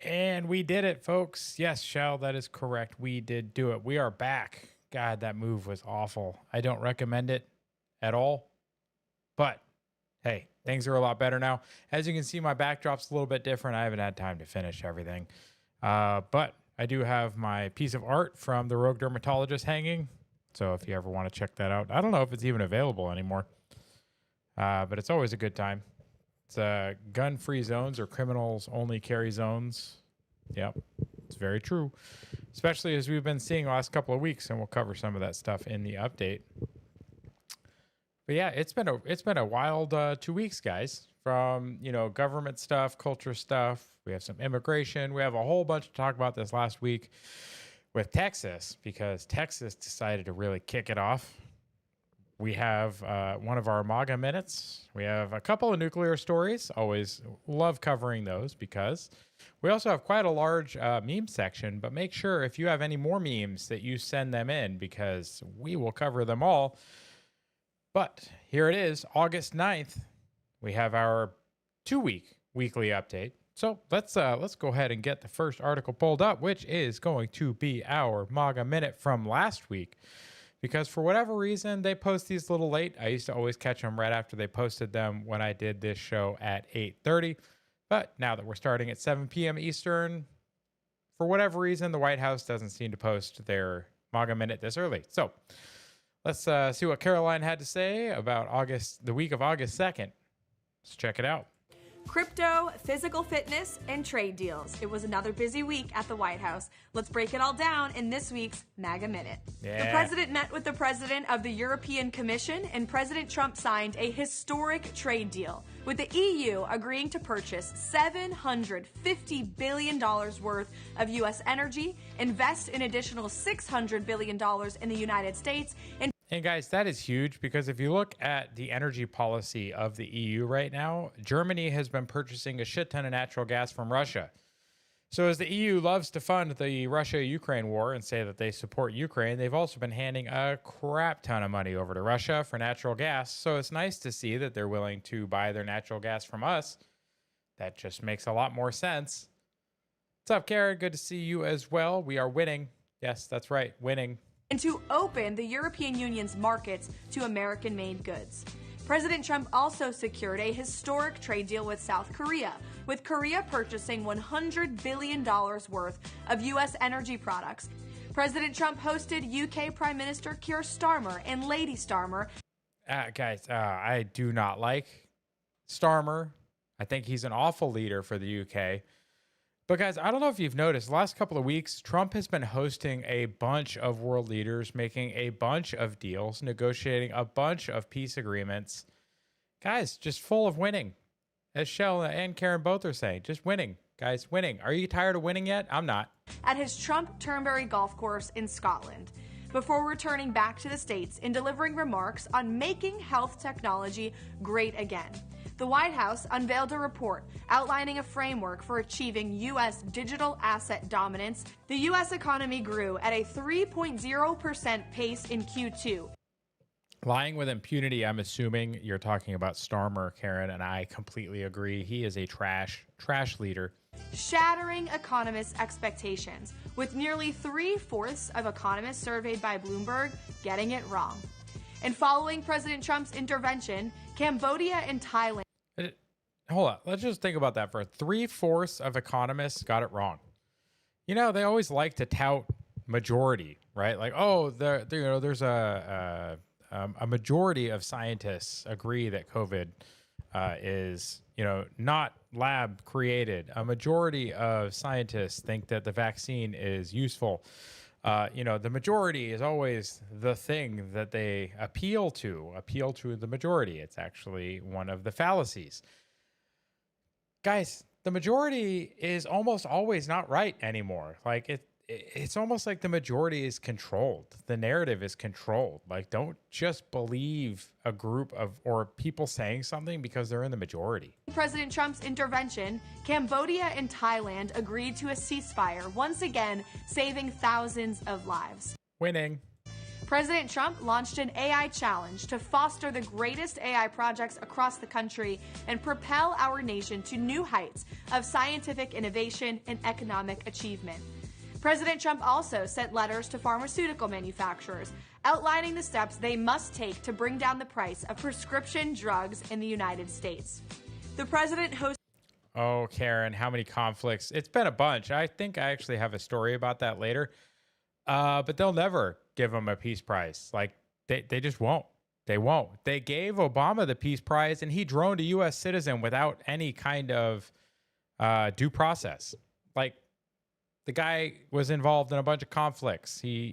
And we did it, folks. Yes, Shell, that is correct. We did do it. We are back. God, that move was awful. I don't recommend it at all. But hey, things are a lot better now. As you can see, my backdrop's a little bit different. I haven't had time to finish everything. But I do have my piece of art from the Rogue Dermatologist hanging. So if you ever want to check that out, I don't know if it's even available anymore. But it's always a good time. It's gun-free zones or criminals-only carry zones. Yep, it's very true. Especially as we've been seeing the last couple of weeks, and we'll cover some of that stuff in the update. But yeah, it's been a wild 2 weeks, guys. From government stuff, culture stuff. We have some immigration. We have a whole bunch to talk about this last week with Texas, because Texas decided to really kick it off. We have one of our MAGA minutes. We have a couple of nuclear stories. Always love covering those, because we also have quite a large meme section. But make sure if you have any more memes that you send them in, because we will cover them all. But here it is, August 9th. We have our 2-week weekly update. So let's go ahead and get the first article pulled up, which is going to be our MAGA minute from last week. Because for whatever reason, they post these a little late. I used to always catch them right after they posted them when I did this show at 8:30. But now that we're starting at 7 p.m. Eastern, for whatever reason, the White House doesn't seem to post their MAGA minute this early. So let's see what Caroline had to say about the week of August 2nd. Let's check it out. Crypto, physical fitness, and trade deals. It was another busy week at the White House. Let's break it all down in this week's MAGA Minute. Yeah. The president met with the president of the European Commission, and President Trump signed a historic trade deal, with the EU agreeing to purchase $750 billion worth of U.S. energy, invest an additional $600 billion in the United States, And guys, that is huge, because if you look at the energy policy of the EU right now, Germany has been purchasing a shit ton of natural gas from Russia. So as the EU loves to fund the Russia-Ukraine war and say that they support Ukraine, they've also been handing a crap ton of money over to Russia for natural gas. So it's nice to see that they're willing to buy their natural gas from us. That just makes a lot more sense. What's up, Karen? Good to see you as well. We are winning. Yes, that's right, winning. And to open the European Union's markets to American-made goods. President Trump also secured a historic trade deal with South Korea, with Korea purchasing $100 billion worth of U.S. energy products. President Trump hosted UK Prime Minister Keir Starmer and Lady Starmer. Guys, I do not like Starmer. I think he's an awful leader for the UK. But guys, I don't know if you've noticed, the last couple of weeks, Trump has been hosting a bunch of world leaders, making a bunch of deals, negotiating a bunch of peace agreements. Guys, just full of winning. As Shell and Karen both are saying, just winning. Guys, winning. Are you tired of winning yet? I'm not. At his Trump Turnberry golf course in Scotland, before returning back to the States and delivering remarks on making health technology great again. The White House unveiled a report outlining a framework for achieving U.S. digital asset dominance. The U.S. economy grew at a 3.0% pace in Q2. Lying with impunity, I'm assuming you're talking about Starmer, Karen, and I completely agree. He is a trash leader. Shattering economists' expectations, with nearly 3/4 of economists surveyed by Bloomberg getting it wrong. And following President Trump's intervention, Cambodia and Thailand. Hold on. Let's just think about that for 3/4 of economists got it wrong. They always like to tout majority, right? Like, oh, there's a majority of scientists agree that COVID is, not lab created. A majority of scientists think that the vaccine is useful. The majority is always the thing that they appeal to the majority. It's actually one of the fallacies. Guys, the majority is almost always not right anymore. Like it's almost like the majority is controlled. The narrative is controlled. Like, don't just believe a group or people saying something because they're in the majority. President Trump's intervention, Cambodia and Thailand agreed to a ceasefire, once again saving thousands of lives. Winning. President Trump launched an AI challenge to foster the greatest AI projects across the country and propel our nation to new heights of scientific innovation and economic achievement. President Trump also sent letters to pharmaceutical manufacturers outlining the steps they must take to bring down the price of prescription drugs in the United States. The president hosted. Oh, Karen, how many conflicts? It's been a bunch. I think I actually have a story about that later. But they'll never give him a peace prize. Like, they just won't. They won't. They gave Obama the peace prize, and he droned a U.S. citizen without any kind of due process. Like, the guy was involved in a bunch of conflicts. He,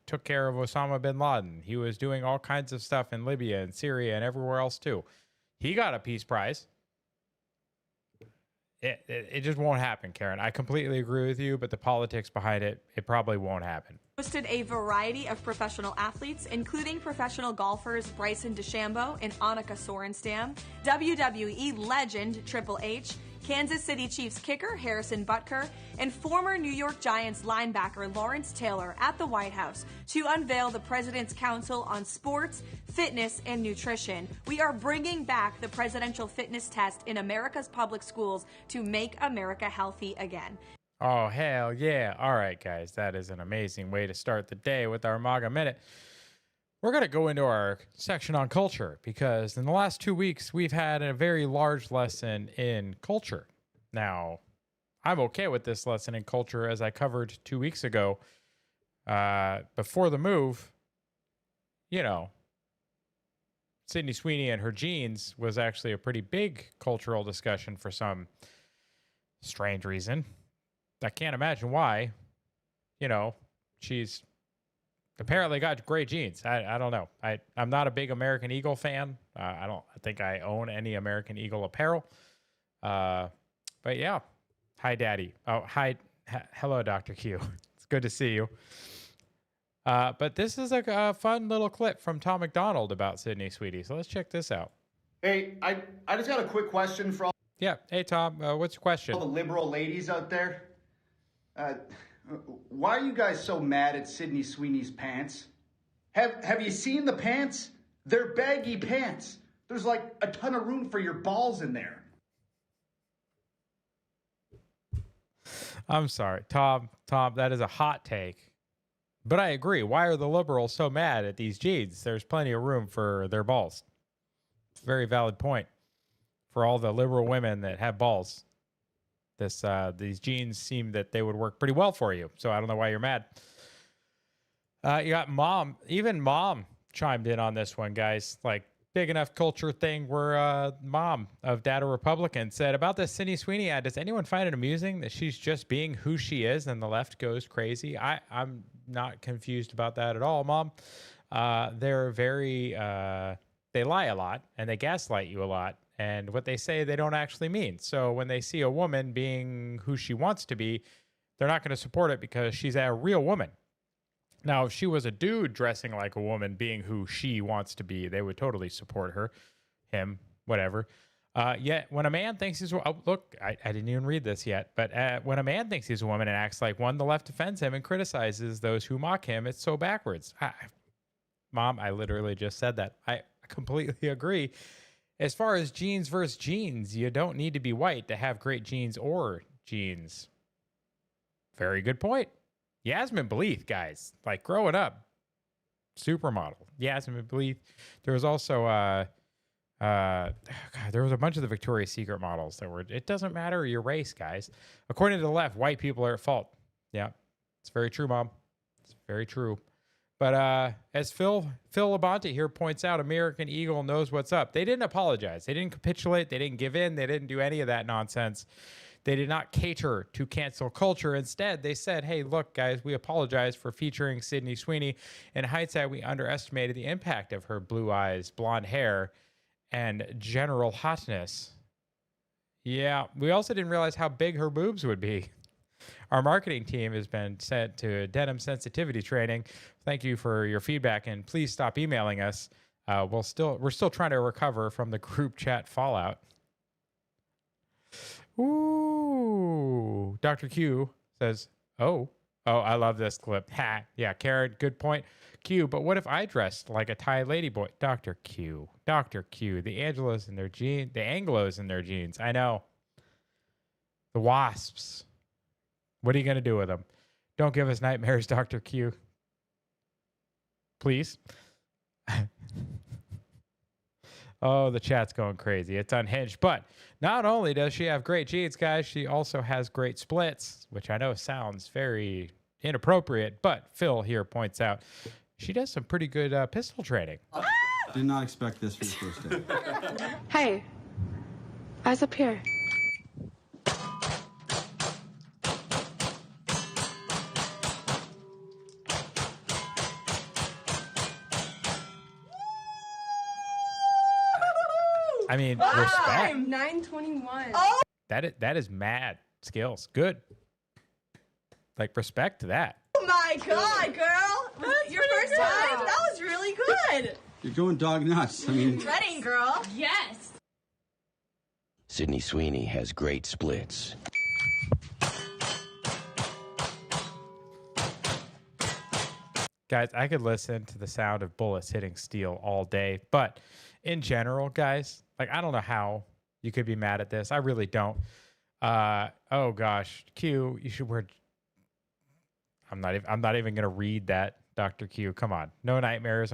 took care of Osama bin Laden. He was doing all kinds of stuff in Libya and Syria and everywhere else too. He got a peace prize. It just won't happen, Karen. I completely agree with you, but the politics behind it, it probably won't happen. Hosted a variety of professional athletes, including professional golfers Bryson DeChambeau and Annika Sorenstam, WWE legend Triple H, Kansas City Chiefs kicker Harrison Butker, and former New York Giants linebacker Lawrence Taylor at the White House to unveil the President's Council on Sports, Fitness, and Nutrition. We are bringing back the presidential fitness test in America's public schools to make America healthy again. Oh, hell yeah. All right, guys. That is an amazing way to start the day with our MAGA Minute. We're going to go into our section on culture because in the last 2 weeks, we've had a very large lesson in culture. Now, I'm okay with this lesson in culture as I covered 2 weeks ago. Before the move, Sydney Sweeney and her jeans was actually a pretty big cultural discussion for some strange reason. I can't imagine why. She's apparently got great jeans. I don't know. I'm not a big American Eagle fan. I think I own any American Eagle apparel. But yeah. Hi, Daddy. Oh, hi. Hello, Dr. Q. It's good to see you. But this is a fun little clip from Tom McDonald about Sydney Sweeney. So let's check this out. Hey, I just got a quick question for all. Yeah. Hey, Tom. What's your question? All the liberal ladies out there. Why are you guys so mad at Sydney Sweeney's pants? Have you seen the pants? They're baggy pants. There's like a ton of room for your balls in there. I'm sorry, Tom, that is a hot take. But I agree. Why are the liberals so mad at these jeans? There's plenty of room for their balls. It's a very valid point for all the liberal women that have balls. These jeans seem that they would work pretty well for you. So I don't know why you're mad. You got Mom. Even Mom chimed in on this one, guys. Like, big enough culture thing where Mom of Data Republican said about this Sydney Sweeney ad, does anyone find it amusing that she's just being who she is and the left goes crazy? I'm not confused about that at all, Mom. They're very, they lie a lot and they gaslight you a lot. And what they say, they don't actually mean. So when they see a woman being who she wants to be, they're not going to support it because she's a real woman. Now, if she was a dude dressing like a woman, being who she wants to be, they would totally support her, him, whatever. Yet when a man thinks he's, look, I didn't even read this yet, but when a man thinks he's a woman and acts like one, the left defends him and criticizes those who mock him. It's so backwards. Mom, I literally just said that. I completely agree. As far as jeans versus jeans, you don't need to be white to have great jeans or jeans. Very good point. Yasmin Bleeth, guys, like growing up, supermodel. Yasmin Bleeth. There was also, God, there was a bunch of the Victoria's Secret models that were, it doesn't matter your race, guys. According to the left, white people are at fault. Yeah, it's very true, Mom. It's very true. But as Phil Labonte here points out, American Eagle knows what's up. They didn't apologize. They didn't capitulate. They didn't give in. They didn't do any of that nonsense. They did not cater to cancel culture. Instead, they said, hey, look, guys, we apologize for featuring Sydney Sweeney. In hindsight, we underestimated the impact of her blue eyes, blonde hair, and general hotness. Yeah, we also didn't realize how big her boobs would be. Our marketing team has been sent to denim sensitivity training. Thank you for your feedback, and please stop emailing us. We're still trying to recover from the group chat fallout. Ooh, Dr. Q says, oh, I love this clip. Ha, yeah, Karen, good point. Q, but what if I dressed like a Thai ladyboy? Dr. Q. Dr. Q. The Anglos in their jeans. The Anglos in their jeans. I know. The wasps. What are you going to do with them? Don't give us nightmares, Dr. Q. Please. Oh, the chat's going crazy. It's unhinged. But not only does she have great jeans, guys, she also has great splits, which I know sounds very inappropriate. But Phil here points out she does some pretty good pistol training. Did not expect this for your first day. Hey, eyes up here. I mean, respect. 9:21. That is mad skills. Good. Like, respect to that. Oh my God, girl! Your first time? That was really good. You're going dog nuts. I mean, Ready, girl? Yes. Sydney Sweeney has great splits. Guys, I could listen to the sound of bullets hitting steel all day, but in general, guys, like, I don't know how you could be mad at this. I really don't. Oh gosh, Q, you should wear. I'm not even gonna read that, Dr. Q. Come on, no nightmares.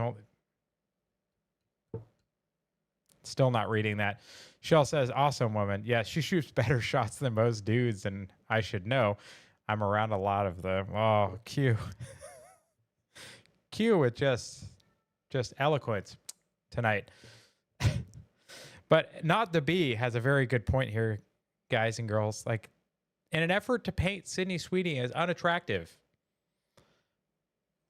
Still not reading that. Shell says, awesome woman. Yeah, she shoots better shots than most dudes, and I should know. I'm around a lot of them. Oh, Q. Q with just eloquence tonight. But Not the Bee has a very good point here, guys and girls. Like, in an effort to paint Sydney Sweeney as unattractive,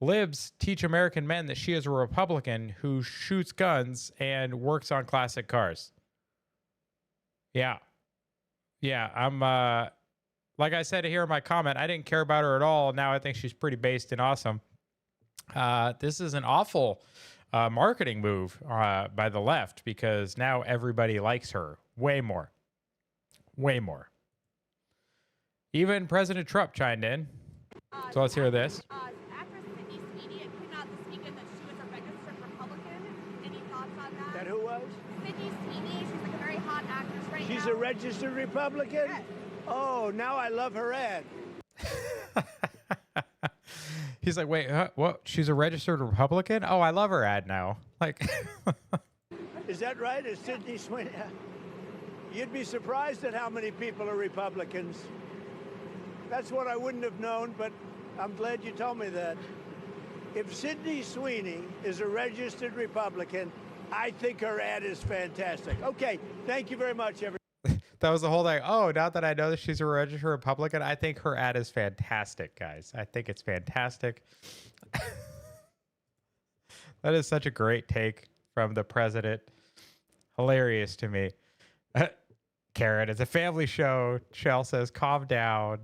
libs teach American men that she is a Republican who shoots guns and works on classic cars. Yeah. I'm like I said here in my comment, I didn't care about her at all. Now I think she's pretty based and awesome. This is an awful marketing move by the left, because now everybody likes her way more. Even President Trump chimed in. So let's hear this. Actress Sydney Sweeney came out this weekend that she was a registered Republican. Any thoughts on that? That who was? Sydney Sweeney, she's like a very hot actress right now. She's a registered Republican? Yes. Oh, now I love her ad. He's like, wait, what? She's a registered Republican? Oh, I love her ad now. Like, Is that right? Is Sydney Sweeney? You'd be surprised at how many people are Republicans. That's what I wouldn't have known, but I'm glad you told me that. If Sydney Sweeney is a registered Republican, I think her ad is fantastic. Okay, thank you very much, everyone. that was the whole thing. Oh, now that I know that she's a registered Republican, I think her ad is fantastic, guys. I think it's fantastic. That is such a great take from the president. Hilarious to me. Karen, it's a family show. Shell says, calm down.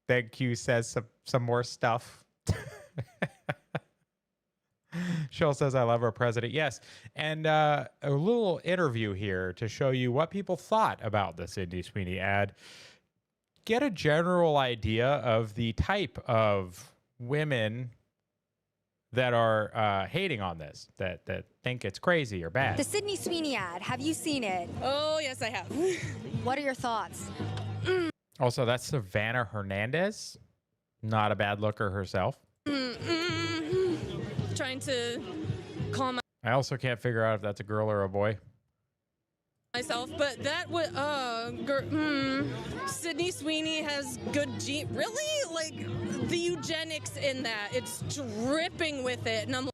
Then Q says some more stuff. Shell says, I love our president. Yes. And a little interview here to show you what people thought about the Sydney Sweeney ad. Get a general idea of the type of women that are hating on this, that think it's crazy or bad. The Sydney Sweeney ad, have you seen it? Oh, yes, I have. What are your thoughts? Also, that's Savannah Hernandez. Not a bad looker herself. Trying to calm I also can't figure out if that's a girl or a boy. myself, but that would, Sydney Sweeney has good really? Like, the eugenics in that, it's dripping with it, and I'm like,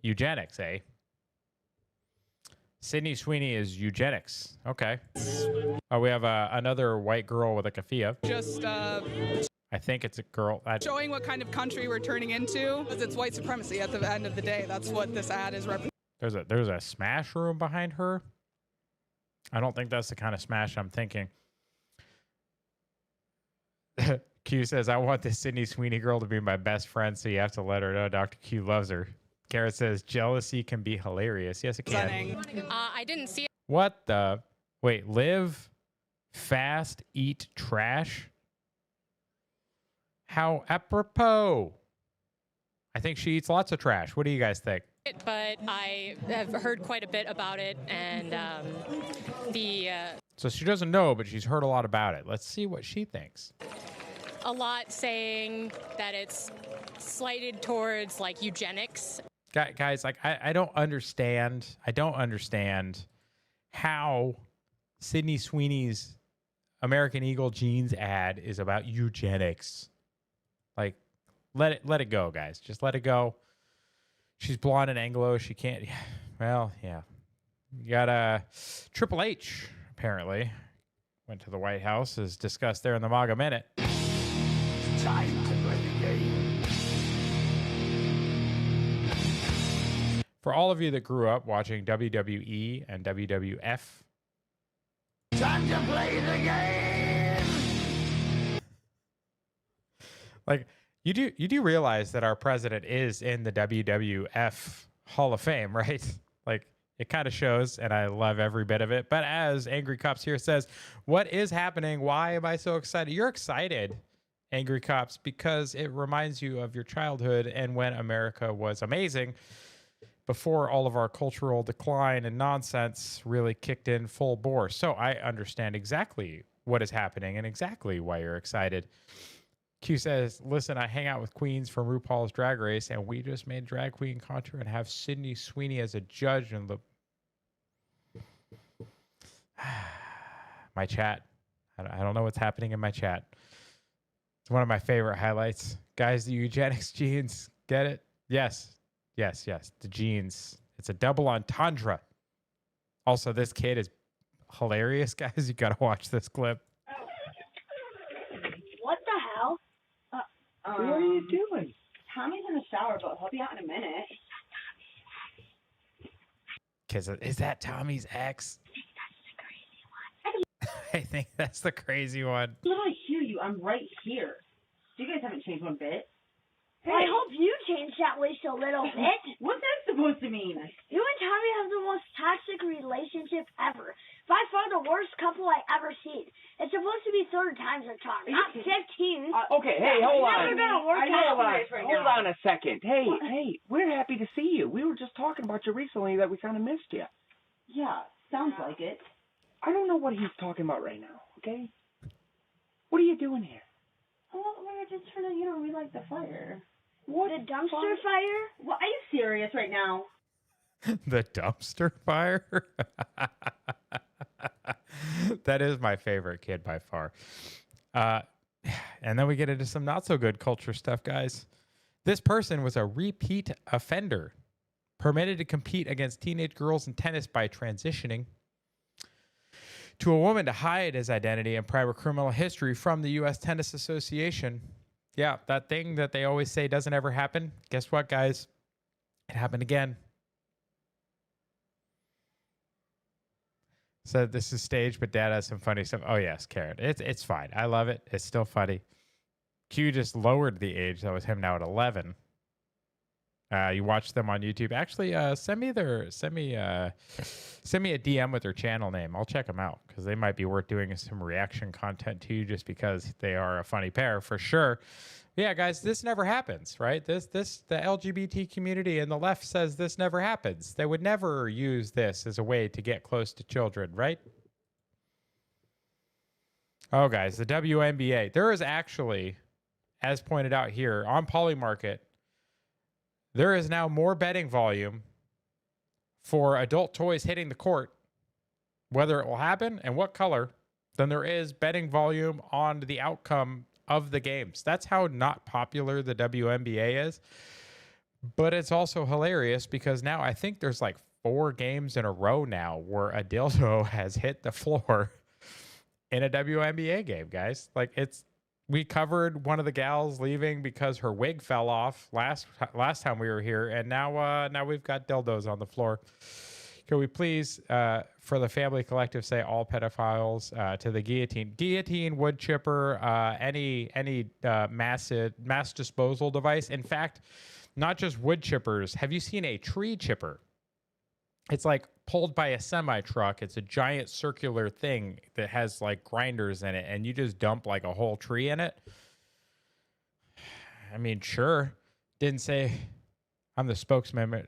Eugenics, eh? Sydney Sweeney is eugenics. Okay. Oh, we have another white girl with a keffiyeh. Just I think it's a girl. showing what kind of country we're turning into, because it's white supremacy at the end of the day. That's what this ad is representing. There's a smash room behind her. I don't think that's the kind of smash I'm thinking. Q says, I want this Sydney Sweeney girl to be my best friend, so you have to let her know Dr. Q loves her. Garrett says, jealousy can be hilarious. Yes, it can. I didn't see it. What the? Wait, live fast, eat trash? How apropos. I think she eats lots of trash. What do you guys think? But I have heard quite a bit about it, and So she doesn't know, but she's heard a lot about it. Let's see what she thinks. a lot saying that it's slighted towards like eugenics. Guys, like I don't understand. I don't understand how Sydney Sweeney's American Eagle jeans ad is about eugenics. Like, let it go, guys. Just let it go. She's blonde and Anglo. She can't. Well, yeah. You got Triple H apparently went to the White House, as discussed there in the MAGA Minute. It's time to play the game. For all of you that grew up watching WWE and WWF, Time to play the game. like you do realize that our president is in the WWF Hall of Fame, right? Like it kind of shows, and I love every bit of it. But as Angry Cops here says, what is happening? Why am I so excited? You're excited, Angry Cops, because it reminds you of your childhood and when America was amazing, before all of our cultural decline and nonsense really kicked in full bore. So I understand exactly what is happening and exactly why you're excited. Q says, listen, I hang out with queens from RuPaul's Drag Race, and we just made drag queen contour and have Sydney Sweeney as a judge. And my chat. I don't know what's happening in my chat. It's one of my favorite highlights. Guys, the eugenics genes. Get it? Yes. Yes. The genes. It's a double entendre. Also, this kid is hilarious, guys. You got to watch this clip. What the hell? What are you doing? Tommy's in the shower, but he'll be out in a minute. Is that Tommy's ex? I think that's the crazy one. Literally hear you. I'm right here. You guys haven't changed one bit. Well, I hope you changed at least a little bit. What's that supposed to mean? You and Tommy have the most toxic relationship ever. By far the worst couple I ever seen. It's supposed to be third times a charm, not 15. Okay, hey, hold on. Never gonna work out. Hold on a second. Hey, we're happy to see you. We were just talking about you recently that we kind of missed you. Yeah, sounds like it. I don't know what he's talking about right now, okay? What are you doing here? Well, we're just trying to, relight the fire. What? The dumpster fire? Well, are you serious right now? The dumpster fire? That is my favorite kid by far. And then we get into some not so good culture stuff, guys. This person was a repeat offender, permitted to compete against teenage girls in tennis by transitioning to a woman to hide his identity and prior criminal history from the U.S. Tennis Association. Yeah, that thing that they always say doesn't ever happen. Guess what, guys? It happened again. So this is staged, but Dad has some funny stuff. Oh, yes, Karen. It's fine. I love it. It's still funny. Q just lowered the age. That was him now at 11. You watch them on YouTube. Actually, send me a DM with their channel name. I'll check them out because they might be worth doing some reaction content to, just because they are a funny pair for sure. But yeah, guys, this never happens, right? The LGBT community and the left says this never happens. They would never use this as a way to get close to children, right? Oh, guys, the WNBA. There is actually, as pointed out here on Polymarket, there is now more betting volume for adult toys hitting the court, whether it will happen and what color, than there is betting volume on the outcome of the games. That's how not popular the WNBA is. But it's also hilarious because now I think there's like 4 games in a row now where a dildo has hit the floor in a WNBA game, guys. Like, we covered one of the gals leaving because her wig fell off last time we were here, and now we've got dildos on the floor. Can we please, for the Family Collective, say all pedophiles to the guillotine? Guillotine, wood chipper, any mass disposal device. In fact, not just wood chippers. Have you seen a tree chipper? It's like pulled by a semi truck. It's a giant circular thing that has like grinders in it, and you just dump like a whole tree in it. I mean, sure. Didn't say I'm the spokesman.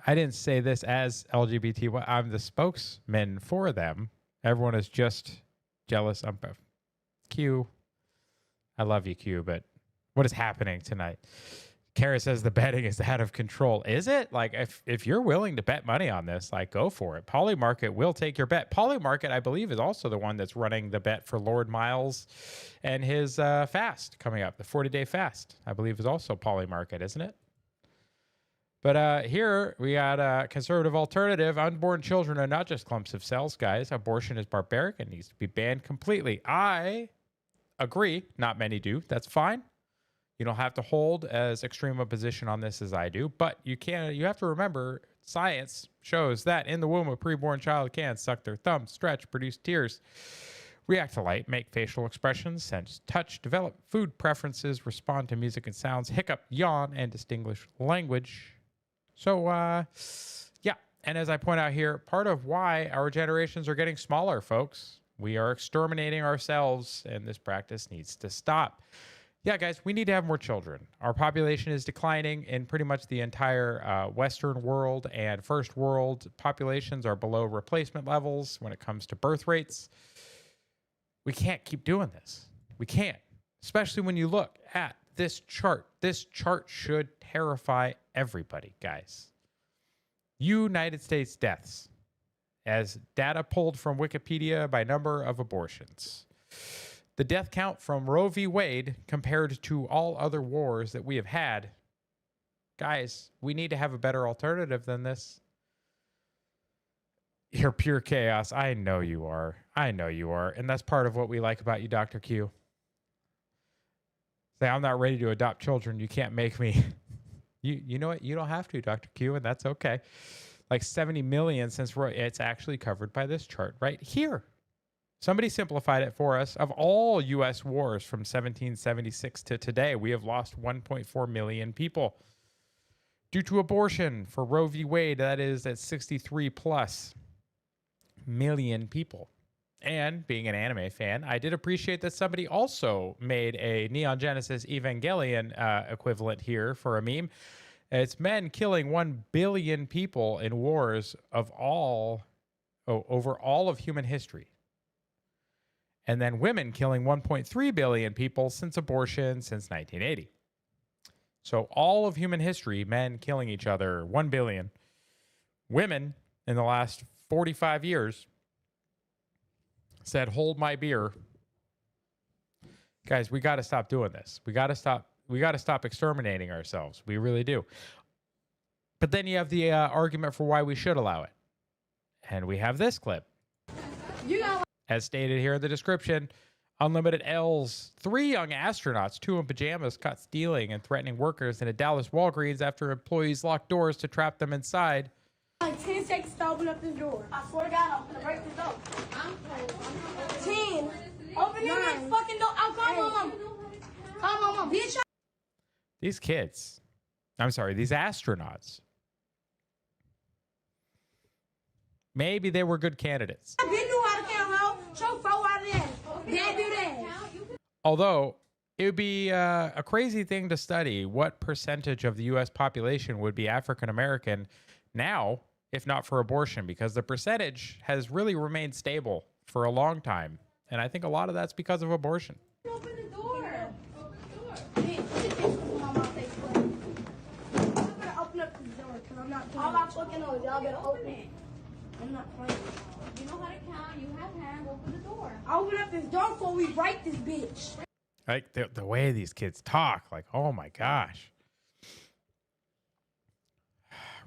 I didn't say this as LGBT. I'm the spokesman for them. Everyone is just jealous. Q. I love you, Q, but what is happening tonight? Kara says the betting is out of control. Is it? Like, if you're willing to bet money on this, like, go for it. Polymarket will take your bet. Polymarket, I believe, is also the one that's running the bet for Lord Miles and his fast coming up. The 40-day fast, I believe, is also Polymarket, isn't it? But here we got a conservative alternative. Unborn children are not just clumps of cells, guys. Abortion is barbaric and needs to be banned completely. I agree. Not many do. That's fine. You don't have to hold as extreme a position on this as I do, but you have to remember science shows that in the womb a preborn child can suck their thumb, stretch, produce tears, react to light, make facial expressions, sense touch, develop food preferences, respond to music and sounds, hiccup, yawn, and distinguish language. So, yeah. And as I point out here, part of why our generations are getting smaller, folks, we are exterminating ourselves, and this practice needs to stop. Yeah, guys, we need to have more children. Our population is declining in pretty much the entire Western world, and first world populations are below replacement levels when it comes to birth rates. We can't keep doing this. We can't, especially when you look at this chart. This chart should terrify everybody, guys. United States deaths, as data pulled from Wikipedia by number of abortions. The death count from Roe v. Wade compared to all other wars that we have had. Guys, we need to have a better alternative than this. You're pure chaos. I know you are. I know you are. And that's part of what we like about you, Dr. Q. Say, I'm not ready to adopt children. You can't make me. You know what? You don't have to, Dr. Q, and that's okay. Like 70 million since it's actually covered by this chart right here. Somebody simplified it for us. Of all U.S. wars from 1776 to today, we have lost 1.4 million people due to abortion. For Roe v. Wade, that is at 63 plus million people. And being an anime fan, I did appreciate that somebody also made a Neon Genesis Evangelion equivalent here for a meme. It's men killing 1 billion people in wars of over all of human history. And then women killing 1.3 billion people since abortion since 1980. So all of human history, men killing each other, 1 billion. Women in the last 45 years said, hold my beer. Guys, we got to stop doing this. We got to stop exterminating ourselves. We really do. But then you have the argument for why we should allow it. And we have this clip. As stated here in the description, Unlimited L's 3 young astronauts, 2 in pajamas, caught stealing and threatening workers in a Dallas Walgreens after employees locked doors to trap them inside. Like 10 seconds to open up this door. I swear to God, I'm gonna break this door. 10. Open this fucking door. I'll call mom. Call mom. Bitch. These astronauts. Maybe they were good candidates. I been knew how to count, ho. Show 4 out of that. Dad do that. Although it would be a crazy thing to study what percentage of the U.S. population would be African American now, if not for abortion, because the percentage has really remained stable for a long time. And I think a lot of that's because of abortion. Open the door. Open the door. I'm gonna open up this door because I'm not playing. All I fucking know is y'all better open it. I'm not playing. You know how to count. You have hands. Open the door. I'll open up this door before we break this bitch. Like the way these kids talk, like, oh my gosh.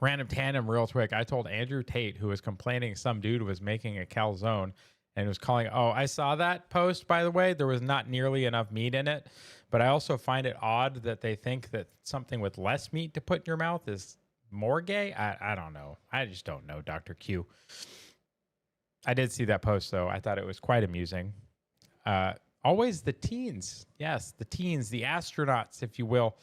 Random tandem real quick. I told Andrew Tate, who was complaining some dude was making a calzone and was calling. Oh, I saw that post, by the way. There was not nearly enough meat in it. But I also find it odd that they think that something with less meat to put in your mouth is more gay. I don't know. I just don't know, Dr. Q. I did see that post, though. I thought it was quite amusing. Always the teens. Yes, the teens, the astronauts, if you will.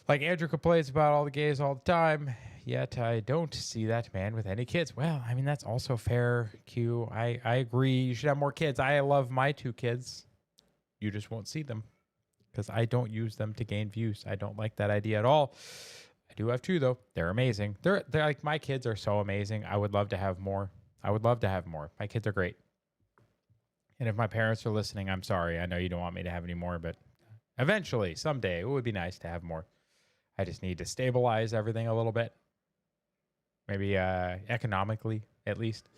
Like Andrew complains about all the gays all the time, yet I don't see that man with any kids. Well, I mean, that's also fair, Q. I agree. You should have more kids. I love my 2 kids. You just won't see them because I don't use them to gain views. I don't like that idea at all. I do have two, though. They're amazing. They're like, my kids are so amazing. I would love to have more. I would love to have more. My kids are great. And if my parents are listening, I'm sorry. I know you don't want me to have any more, but eventually, someday, it would be nice to have more. I just need to stabilize everything a little bit. Maybe economically, at least.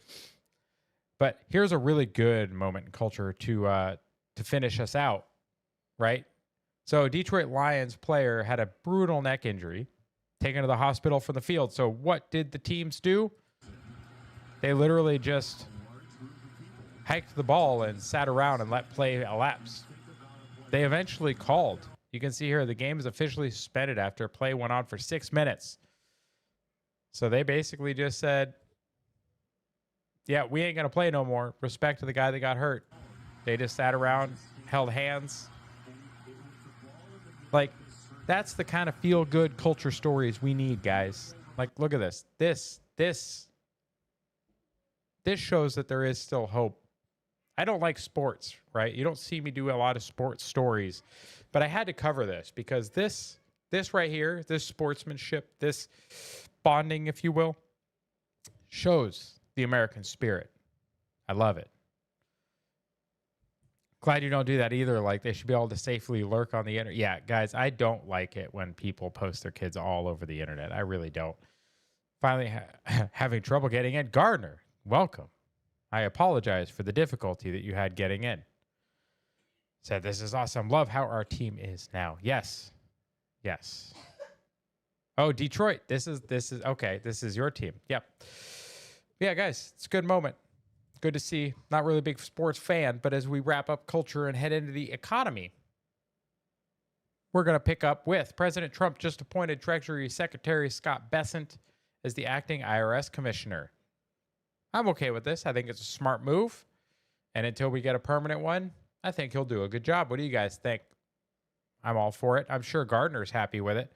But here's a really good moment in culture to finish us out, right? So Detroit Lions player had a brutal neck injury, taken to the hospital from the field. So what did the teams do? They literally just hiked the ball and sat around and let play elapse. They eventually called. You can see here the game is officially suspended after play went on for 6 minutes. So they basically just said, yeah, we ain't going to play no more. Respect to the guy that got hurt. They just sat around, held hands. Like, that's the kind of feel-good culture stories we need, guys. Like, look at this. This shows that there is still hope. I don't like sports, right? You don't see me do a lot of sports stories. But I had to cover this because this right here, this sportsmanship, this bonding, if you will, shows the American spirit. I love it. Glad you don't do that either. Like, they should be able to safely lurk on the internet. Yeah, guys, I don't like it when people post their kids all over the internet. I really don't. Finally, having trouble getting in. Gardner, welcome. I apologize for the difficulty that you had getting in. Said, this is awesome. Love how our team is now. Yes. Yes. Oh, Detroit. This is okay. This is your team. Yep. Yeah, guys, it's a good moment. Good to see. Not really a big sports fan, but as we wrap up culture and head into the economy, we're going to pick up with President Trump just appointed Treasury Secretary Scott Bessent as the acting IRS commissioner. I'm okay with this. I think it's a smart move. And until we get a permanent one, I think he'll do a good job. What do you guys think? I'm all for it. I'm sure Gardner's happy with it.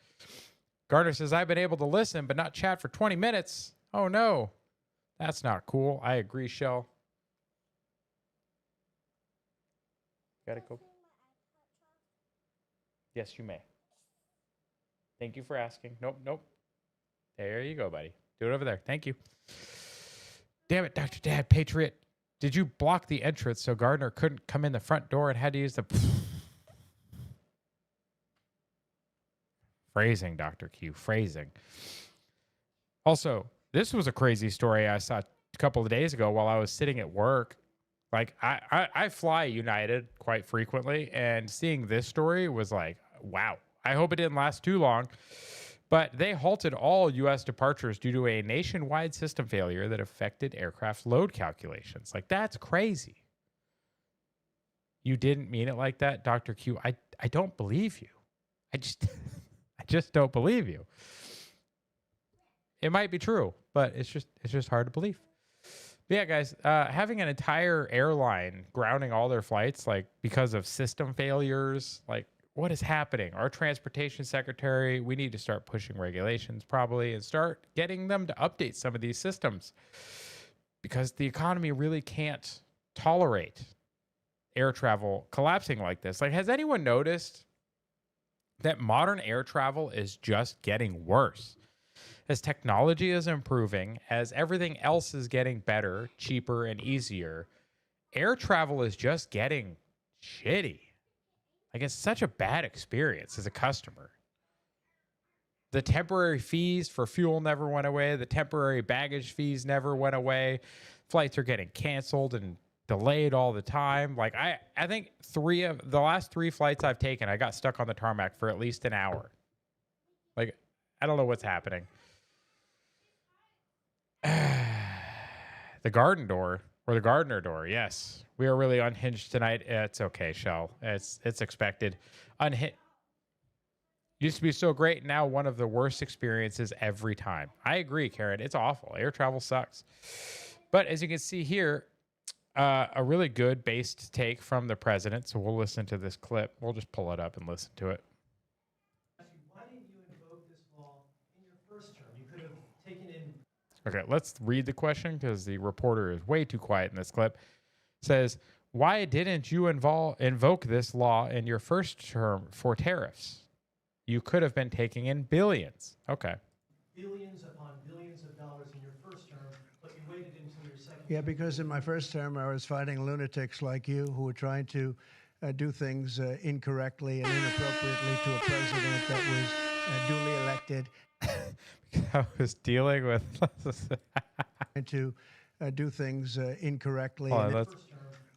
Gardner says, I've been able to listen but not chat for 20 minutes. Oh, no. That's not cool. I agree, Shell. Gotta go. Yes, you may. Thank you for asking. Nope. There you go, buddy. Do it over there. Thank you. Damn it, Dr. Dad, Patriot. Did you block the entrance so Gardner couldn't come in the front door and had to use the... Phrasing, Dr. Q. Phrasing. Also, this was a crazy story I saw a couple of days ago while I was sitting at work. Like, I fly United quite frequently, and seeing this story was like, wow. I hope it didn't last too long. But they halted all U.S. departures due to a nationwide system failure that affected aircraft load calculations. Like, that's crazy. You didn't mean it like that, Dr. Q. I don't believe you. I just don't believe you. It might be true, but it's just hard to believe. But yeah, guys, having an entire airline grounding all their flights, like, because of system failures, like, what is happening? Our transportation secretary, we need to start pushing regulations probably and start getting them to update some of these systems because the economy really can't tolerate air travel collapsing like this. Like, has anyone noticed that modern air travel is just getting worse? As technology is improving, as everything else is getting better, cheaper, and easier, air travel is just getting shitty. Like, it's such a bad experience as a customer. The temporary fees for fuel never went away. The temporary baggage fees never went away. Flights are getting canceled and delayed all the time. Like, I think the last 3 flights I've taken, I got stuck on the tarmac for at least an hour. Like, I don't know what's happening. The garden door, or the Gardner door, yes. We are really unhinged tonight. It's okay, Shell. It's expected. Used to be so great, now one of the worst experiences every time. I agree, Karen. It's awful. Air travel sucks. But as you can see here, a really good based take from the president. So we'll listen to this clip. We'll just pull it up and listen to it. Why didn't you invoke this law in your first term? You could have taken in... Okay, let's read the question because the reporter is way too quiet in this clip. It says, Why didn't you invoke this law in your first term for tariffs? You could have been taking in billions. Okay. Billions upon billions of dollars in your first term, but you waited until your second Yeah, term. because in my first term, I was fighting lunatics like you who were trying to do things incorrectly and inappropriately to a president that was duly elected. I was dealing with. To do things incorrectly. Hold on, and let's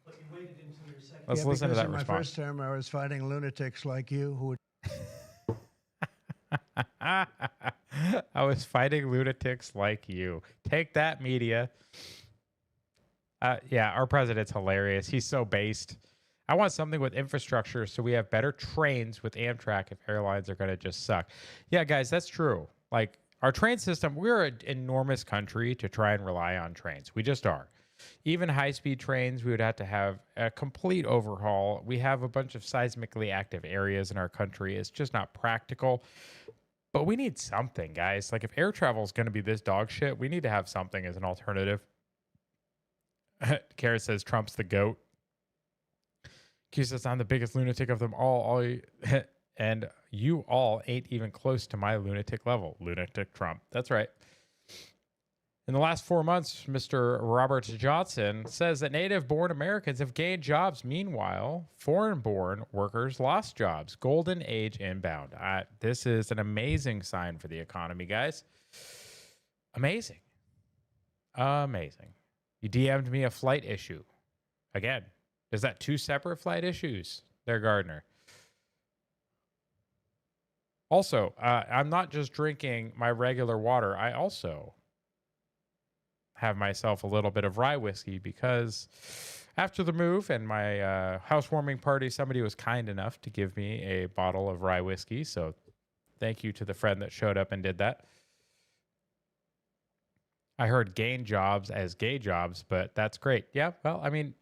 But you waited until your second let's listen to because that in my response. first term, I was fighting lunatics like you who were I was fighting lunatics like you. Take that, media. Yeah, our president's hilarious. He's so based. I want something with infrastructure so we have better trains with Amtrak if airlines are going to just suck. Yeah, guys, that's true. Like, our train system, we're an enormous country to try and rely on trains. We just are. Even high-speed trains, we would have to have a complete overhaul. We have a bunch of seismically active areas in our country. It's just not practical. But we need something, guys. Like, if air travel is going to be this dog shit, we need to have something as an alternative. Kara says Trump's the GOAT. Q says I'm the biggest lunatic of them all and you all ain't even close to my lunatic level. Lunatic Trump. That's right. In the last 4 months, Mr. Robert Johnson says that native-born Americans have gained jobs. Meanwhile, foreign-born workers lost jobs. Golden age inbound. This is an amazing sign for the economy, guys. Amazing. Amazing. You DM'd me a flight issue. Again, is that 2 separate flight issues there, Gardner? Also, I'm not just drinking my regular water. I also have myself a little bit of rye whiskey because after the move and my housewarming party, somebody was kind enough to give me a bottle of rye whiskey. So thank you to the friend that showed up and did that. I heard gain jobs as gay jobs, but that's great. Yeah, well, I mean,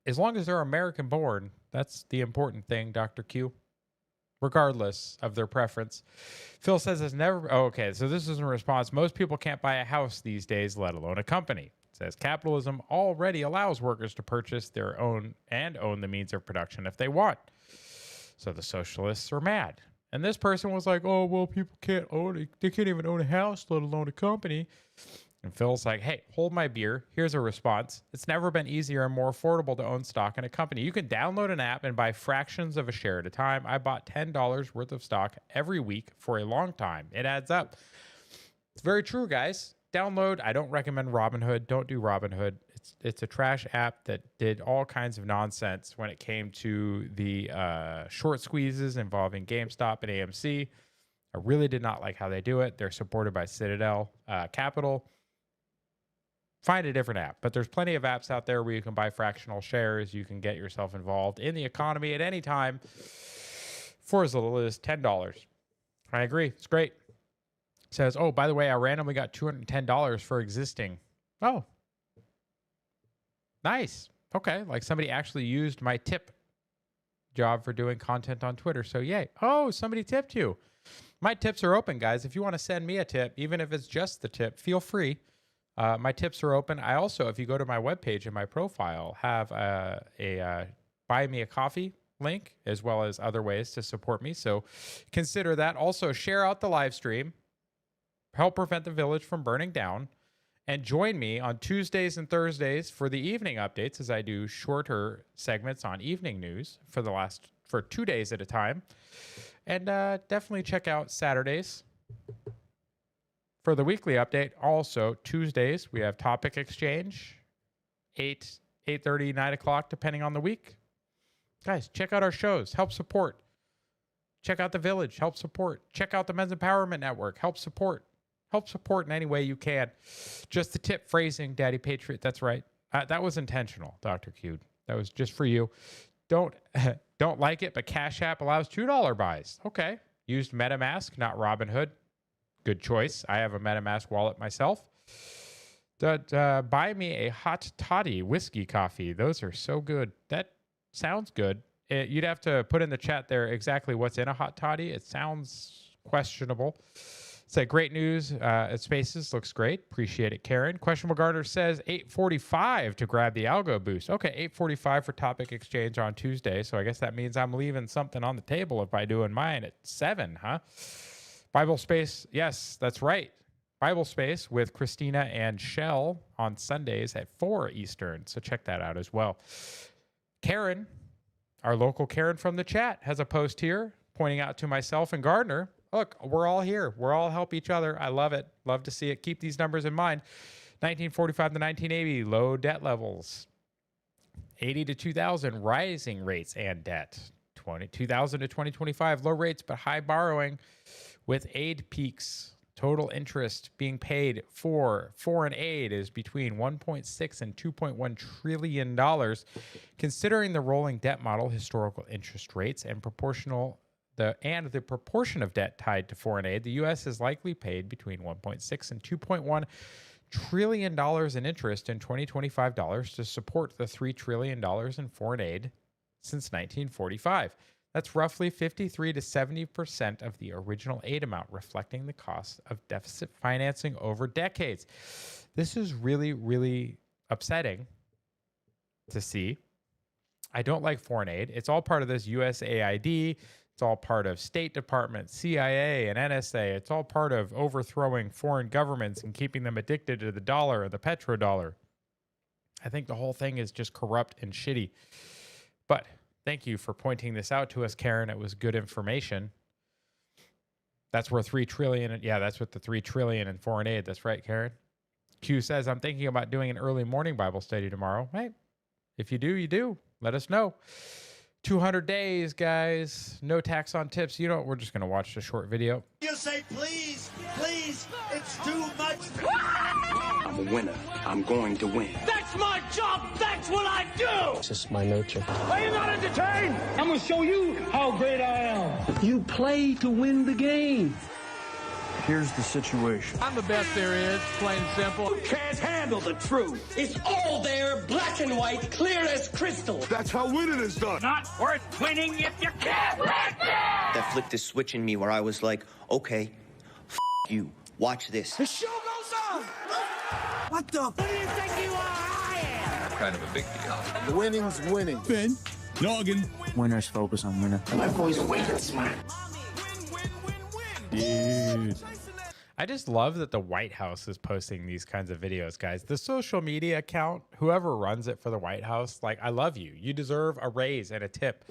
as long as they're American born, that's the important thing, Dr. Q, regardless of their preference. Phil says it's never... Oh, okay, so this is in response. Most people can't buy a house these days, let alone a company. It says capitalism already allows workers to purchase their own and own the means of production if they want. So the socialists are mad. And this person was like, oh, well, people can't own it. They can't even own a house, let alone a company. And Phil's like, hey, hold my beer. Here's a response. It's never been easier and more affordable to own stock in a company. You can download an app and buy fractions of a share at a time. I bought $10 worth of stock every week for a long time. It adds up. It's very true, guys. Download. I don't recommend Robinhood. Don't do Robinhood. It's a trash app that did all kinds of nonsense when it came to the short squeezes involving GameStop and AMC. I really did not like how they do it. They're supported by Citadel Capital. Find a different app, but there's plenty of apps out there where you can buy fractional shares. You can get yourself involved in the economy at any time for as little as $10. I agree. It's great. It says, oh, by the way, I randomly got $210 for existing. Oh, nice. Okay. Like somebody actually used my tip job for doing content on Twitter. So yay. Oh, somebody tipped you. My tips are open, guys. If you want to send me a tip, even if it's just the tip, feel free. My tips are open. I also, if you go to my webpage in my profile, have a buy me a coffee link as well as other ways to support me. So consider that. Also, share out the live stream. Help prevent the village from burning down. And join me on Tuesdays and Thursdays for the evening updates as I do shorter segments on evening news for 2 days at a time. And definitely check out Saturdays for the weekly update. Also, Tuesdays, we have Topic Exchange, 8:30, 9 o'clock, depending on the week. Guys, check out our shows. Help support. Check out The Village. Help support. Check out the Men's Empowerment Network. Help support. Help support in any way you can. Just the tip phrasing, Daddy Patriot. That's right. That was intentional, Dr. Q. That was just for you. Don't like it, but Cash App allows $2 buys. Okay. Used MetaMask, not Robinhood. Good choice. I have a MetaMask wallet myself. Buy me a hot toddy whiskey coffee. Those are so good. That sounds good. You'd have to put in the chat there exactly what's in a hot toddy. It sounds questionable. Say great news at Spaces. Looks great. Appreciate it, Karen. Questionable Garter says 8:45 to grab the algo boost. Okay, 8:45 for topic exchange on Tuesday. So I guess that means I'm leaving something on the table if I do in mine at 7, huh? Bible Space. Yes, that's right. Bible Space with Christina and Shell on Sundays at 4 Eastern. So check that out as well. Karen, our local Karen from the chat, has a post here pointing out to myself and Gardner. Look, we're all here. We're all help each other. I love it. Love to see it. Keep these numbers in mind. 1945 to 1980, low debt levels. 80 to 2000, rising rates and debt. 2000 to 2025, low rates but high borrowing with aid peaks. Total interest being paid for foreign aid is between 1.6 and 2.1 trillion dollars. Considering the rolling debt model, historical interest rates, and the proportion of debt tied to foreign aid, the U.S. has likely paid between 1.6 and 2.1 trillion dollars in interest in 2025 dollars to support the $3 trillion in foreign aid since 1945. That's roughly 53 to 70% of the original aid amount, reflecting the cost of deficit financing over decades. This is really, really upsetting to see. I don't like foreign aid. It's all part of this USAID. It's all part of State Department, CIA, and NSA. It's all part of overthrowing foreign governments and keeping them addicted to the dollar or the petrodollar. I think the whole thing is just corrupt and shitty. But thank you for pointing this out to us, Karen. It was good information. That's where $3 trillion. Yeah, that's what the $3 trillion in foreign aid. That's right, Karen. Q says, I'm thinking about doing an early morning Bible study tomorrow. Hey, if you do, you do. Let us know. 200 days, guys. No tax on tips. You know what? We're just going to watch the short video. You say, please, please, it's too much. I'm a winner. I'm going to win. That's my job. That's what I do. It's just my nature. Are you not entertained? I'm going to show you how great I am. You play to win the game. Here's the situation. I'm the best there is, plain and simple. You can't handle the truth. It's all there, black and white, clear as crystal. That's how winning is done. Not worth winning if you can't win. That flipped this switch in me where I was like, okay, you, watch this. The show goes on. What the? Who do you think you are? I am. Kind of a big deal. Winning's winning. Ben, noggin. Winners focus on winning. My boy's wicked smart. Dude. I just love that the White House is posting these kinds of videos, guys. The social media account, whoever runs it for the White House, like, I love you. You deserve a raise and a tip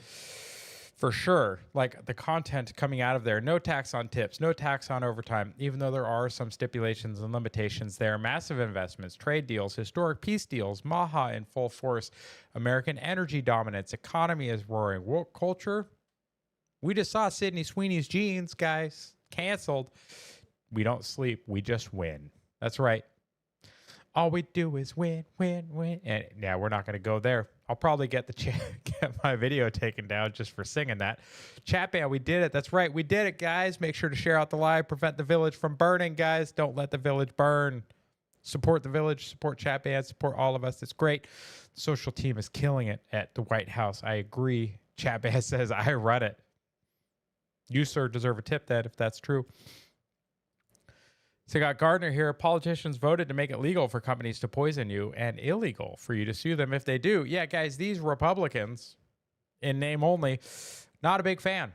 for sure. Like, the content coming out of there, no tax on tips, no tax on overtime, even though there are some stipulations and limitations there. Massive investments, trade deals, historic peace deals, Maha in full force, American energy dominance, economy is roaring, woke culture. We just saw Sydney Sweeney's jeans, guys. Canceled. We don't sleep. We just win. That's right. All we do is win, win, win. And yeah, we're not going to go there. I'll probably get my video taken down just for singing that. Chat band, we did it. That's right. We did it, guys. Make sure to share out the live. Prevent the village from burning, guys. Don't let the village burn. Support the village. Support chat band. Support all of us. It's great. The social team is killing it at the White House. I agree. Chat band says I run it. You, sir, deserve a tip then if that's true. So I got Gardner here. Politicians voted to make it legal for companies to poison you and illegal for you to sue them if they do. Yeah, guys, these Republicans, in name only, not a big fan.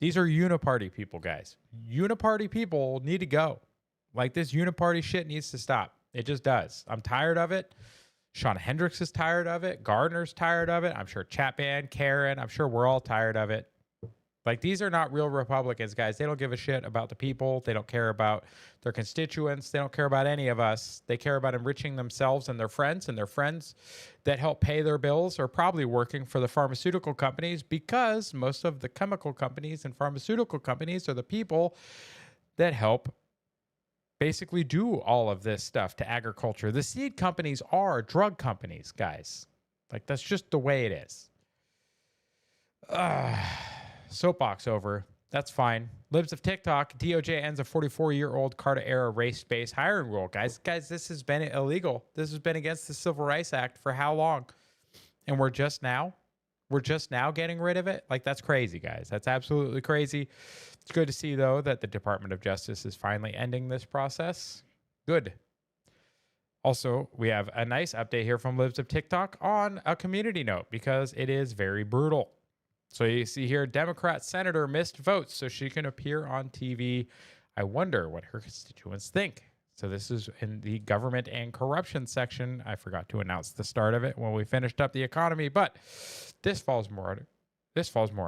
These are uniparty people, guys. Uniparty people need to go. Like, this uniparty shit needs to stop. It just does. I'm tired of it. Sean Hendricks is tired of it. Gardner's tired of it. I'm sure Chatban, Karen, I'm sure we're all tired of it. Like, these are not real Republicans, guys. They don't give a shit about the people. They don't care about their constituents. They don't care about any of us. They care about enriching themselves and their friends that help pay their bills are probably working for the pharmaceutical companies, because most of the chemical companies and pharmaceutical companies are the people that help basically do all of this stuff to agriculture. The seed companies are drug companies, guys. Like, that's just the way it is. Soapbox over. That's fine. Libs of TikTok. DOJ ends a 44-year-old Carter-era race-based hiring rule. Guys, this has been illegal. This has been against the Civil Rights Act for how long? And we're just now we're just now getting rid of it. Like, that's crazy, guys. That's absolutely crazy. It's good to see, though, that the Department of Justice is finally ending this process. Good. Also, we have a nice update here from Libs of TikTok on a community note because it is very brutal. So you see here, Democrat senator missed votes so she can appear on TV. I wonder what her constituents think. So this is in the government and corruption section. I forgot to announce the start of it when we finished up the economy, but this falls more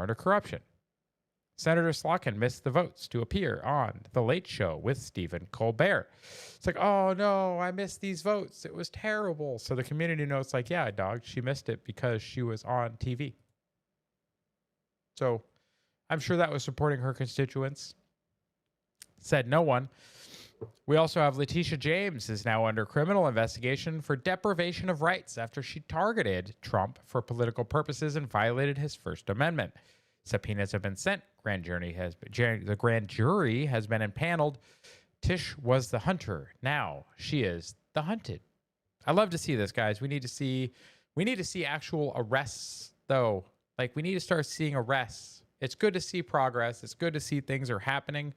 under corruption. Senator Slotkin missed the votes to appear on The Late Show with Stephen Colbert. It's like, oh no, I missed these votes. It was terrible. So the community note's like, yeah, dog, she missed it because she was on TV. So I'm sure that was supporting her constituents. Said no one. We also have Letitia James is now under criminal investigation for deprivation of rights after she targeted Trump for political purposes and violated his First Amendment. Subpoenas have been sent. The grand jury has been impaneled. Tish was the hunter. Now she is the hunted. I love to see this, guys. We need to see actual arrests, though. Like, we need to start seeing arrests. It's good to see progress. It's good to see things are happening.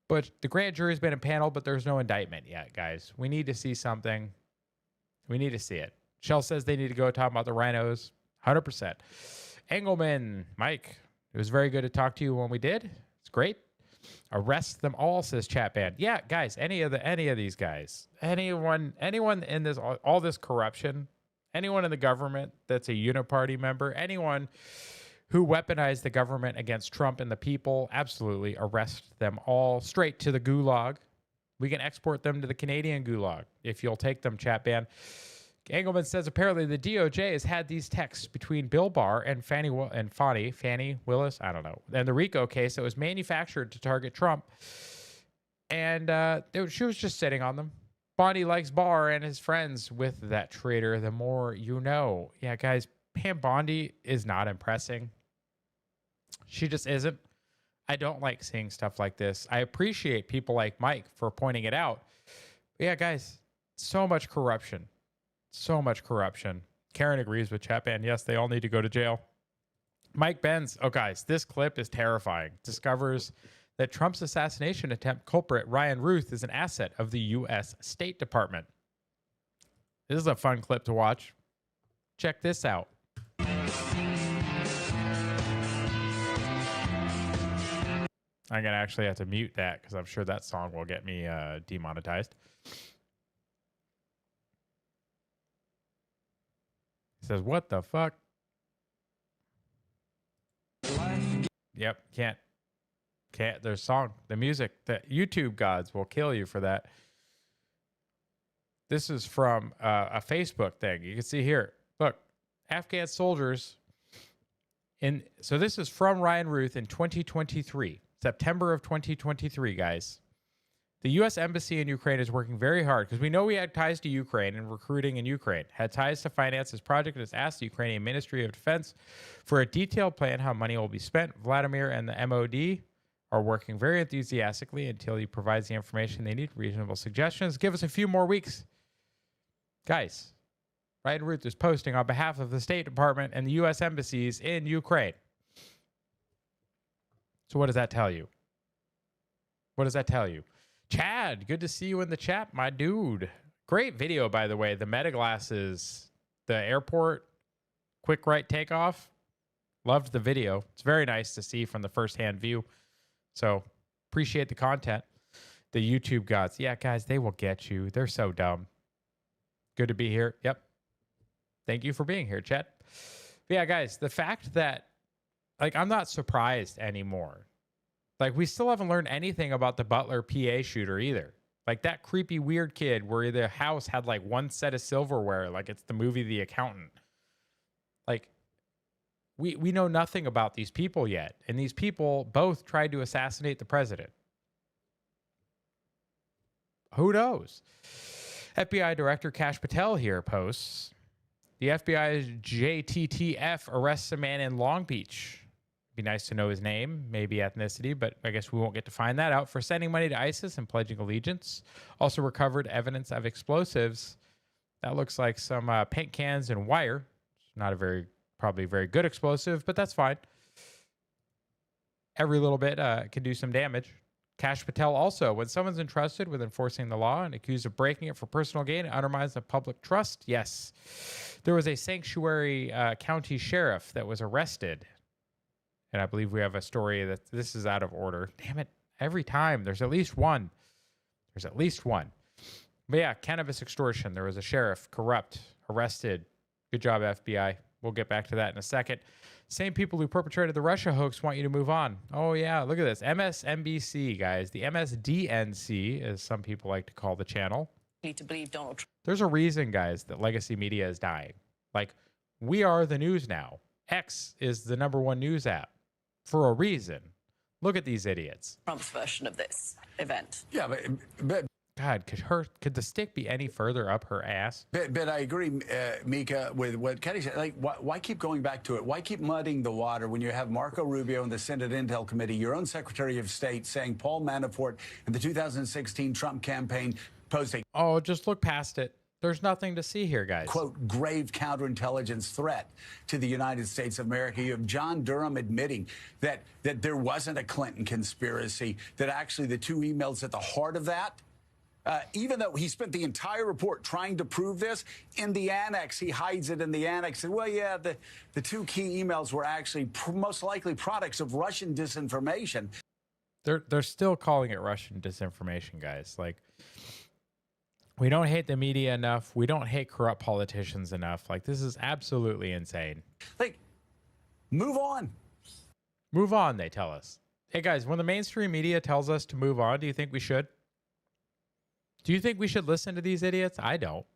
But the grand jury's been impaneled, but there's no indictment yet, guys. We need to see something. We need to see it. Shell says they need to go talk about the rhinos. 100%. Engelman, Mike, it was very good to talk to you when we did. It's great. Arrest them all, says Chat Band. Yeah, guys, any of these guys, anyone in this, all this corruption, anyone in the government that's a uniparty member, anyone who weaponized the government against Trump and the people, absolutely arrest them all straight to the gulag. We can export them to the Canadian gulag if you'll take them, Chat Band. Engelman says apparently the DOJ has had these texts between Bill Barr and Fannie Willis, I don't know, and the RICO case that was manufactured to target Trump. And she was just sitting on them. Bondi likes Barr and his friends with that traitor. The more you know. Yeah, guys, Pam Bondi is not impressing. She just isn't. I don't like seeing stuff like this. I appreciate people like Mike for pointing it out. But yeah, guys, so much corruption. So much corruption. Karen agrees with Chapman. Yes, they all need to go to jail. Mike Benz. Oh, guys, this clip is terrifying. Discovers that Trump's assassination attempt culprit Ryan Ruth is an asset of the U.S. State Department. This is a fun clip to watch. Check this out. I'm going to actually have to mute that because I'm sure that song will get me demonetized. He says, what the fuck? Yep, can't. There's song, the music, the YouTube gods will kill you for that. This is from a Facebook thing. You can see here. Look, Afghan soldiers so this is from Ryan Ruth in 2023, September of 2023, guys. The U.S. Embassy in Ukraine is working very hard because we know we had ties to Ukraine and recruiting in Ukraine, had ties to finance this project, and has asked the Ukrainian Ministry of Defense for a detailed plan how money will be spent. Vladimir and the MOD are working very enthusiastically until he provides the information they need. Reasonable suggestions. Give us a few more weeks. Guys, Ryan Ruth is posting on behalf of the State Department and the U.S. embassies in Ukraine. So what does that tell you? What does that tell you? Chad, good to see you in the chat, my dude. Great video, by the way. The meta glasses, the airport, quick right takeoff. Loved the video. It's very nice to see from the first-hand view. So appreciate the content. The YouTube gods. Yeah, guys, they will get you. They're so dumb. Good to be here. Yep. Thank you for being here, Chet. But yeah, guys, the fact that, like, I'm not surprised anymore. Like, we still haven't learned anything about the Butler PA shooter either. Like, that creepy, weird kid where the house had, like, one set of silverware, like it's the movie The Accountant. Like, we know nothing about these people yet. And these people both tried to assassinate the president. Who knows? FBI Director Kash Patel here posts, the FBI's JTTF arrests a man in Long Beach. Be nice to know his name, maybe ethnicity, but I guess we won't get to find that out, for sending money to ISIS and pledging allegiance. Also recovered evidence of explosives. That looks like some paint cans and wire. Not a very probably a very good explosive, but that's fine. Every little bit can do some damage. Kash Patel also, when someone's entrusted with enforcing the law and accused of breaking it for personal gain, it undermines the public trust. Yes. There was a Sanctuary County sheriff that was arrested. And I believe we have a story that this is out of order. Damn it. Every time there's at least one. There's at least one. But yeah, cannabis extortion. There was a sheriff, corrupt, arrested. Good job, FBI. We'll get back to that in a second. Same people who perpetrated the Russia hoax want you to move on. Oh, yeah. Look at this. MSNBC, guys. The MSDNC, as some people like to call the channel. Need to believe Donald Trump. There's a reason, guys, that legacy media is dying. Like, we are the news now. X is the #1 news app for a reason. Look at these idiots. Trump's version of this event. Yeah, but God, could the stick be any further up her ass? But I agree, Mika, with what Kenny said. Like, why keep going back to it? Why keep muddying the water when you have Marco Rubio in the Senate Intel Committee, your own Secretary of State saying Paul Manafort in the 2016 Trump campaign posed a just look past it. There's nothing to see here, guys. Quote, grave counterintelligence threat to the United States of America. You have John Durham admitting that there wasn't a Clinton conspiracy, that actually the two emails at the heart of that, even though he spent the entire report trying to prove this, in the annex, he hides it in the annex. And, well, yeah, the two key emails were actually most likely products of Russian disinformation. They're still calling it Russian disinformation, guys. Like, we don't hate the media enough. We don't hate corrupt politicians enough. Like, this is absolutely insane. Like, move on. Move on, they tell us. Hey, guys, when the mainstream media tells us to move on, do you think we should? Do you think we should listen to these idiots? I don't.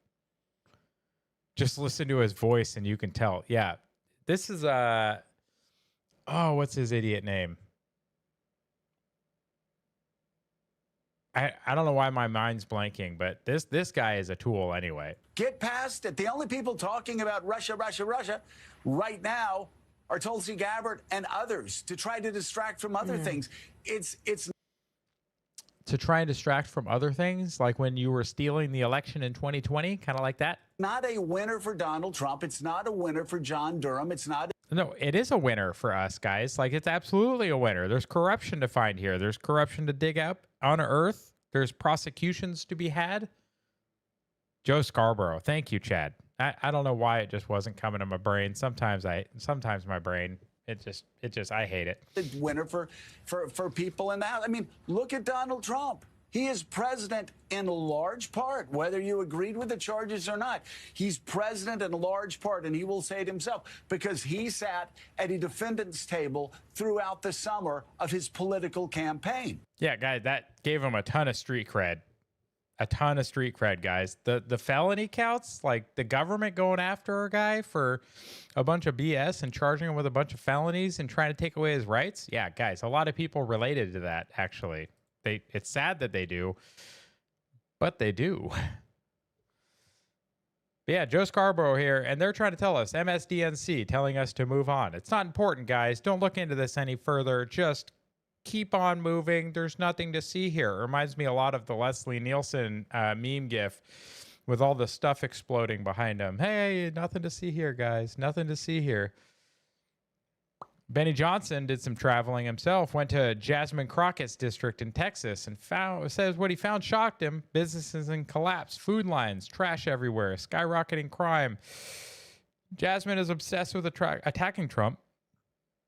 Just listen to his voice and you can tell. Yeah, this is what's his idiot name? I don't know why my mind's blanking, but this guy is a tool anyway. Get past it. The only people talking about Russia right now are Tulsi Gabbard and others to try to distract from other things. It's to try and distract from other things, like when you were stealing the election in 2020, kind of like that. Not a winner for Donald Trump. It's not a winner for John Durham. It's not. No, it is a winner for us, guys. Like, it's absolutely a winner. There's corruption to find here. There's corruption to dig up, unearth. There's prosecutions to be had. Joe Scarborough. Thank you, Chad. I don't know why it just wasn't coming to my brain. Sometimes my brain, it just, I hate it. The winner for people in that. I mean, look at Donald Trump. He is president in large part, whether you agreed with the charges or not. He's president in large part, and he will say it himself, because he sat at a defendant's table throughout the summer of his political campaign. Yeah, guys, that gave him a ton of street cred. A ton of street cred, guys. The felony counts, like the government going after a guy for a bunch of BS and charging him with a bunch of felonies and trying to take away his rights. Yeah, guys, a lot of people related to that, actually. It's sad that they do, but they do. But yeah, Joe Scarborough here, and they're trying to tell us, MSDNC, telling us to move on. It's not important, guys. Don't look into this any further. Just keep on moving. There's nothing to see here. It reminds me a lot of the Leslie Nielsen meme gif with all the stuff exploding behind him. Hey, nothing to see here, guys. Nothing to see here. Benny Johnson did some traveling himself, went to Jasmine Crockett's district in Texas and says what he found shocked him. Businesses in collapse, food lines, trash everywhere, skyrocketing crime. Jasmine is obsessed with attacking Trump.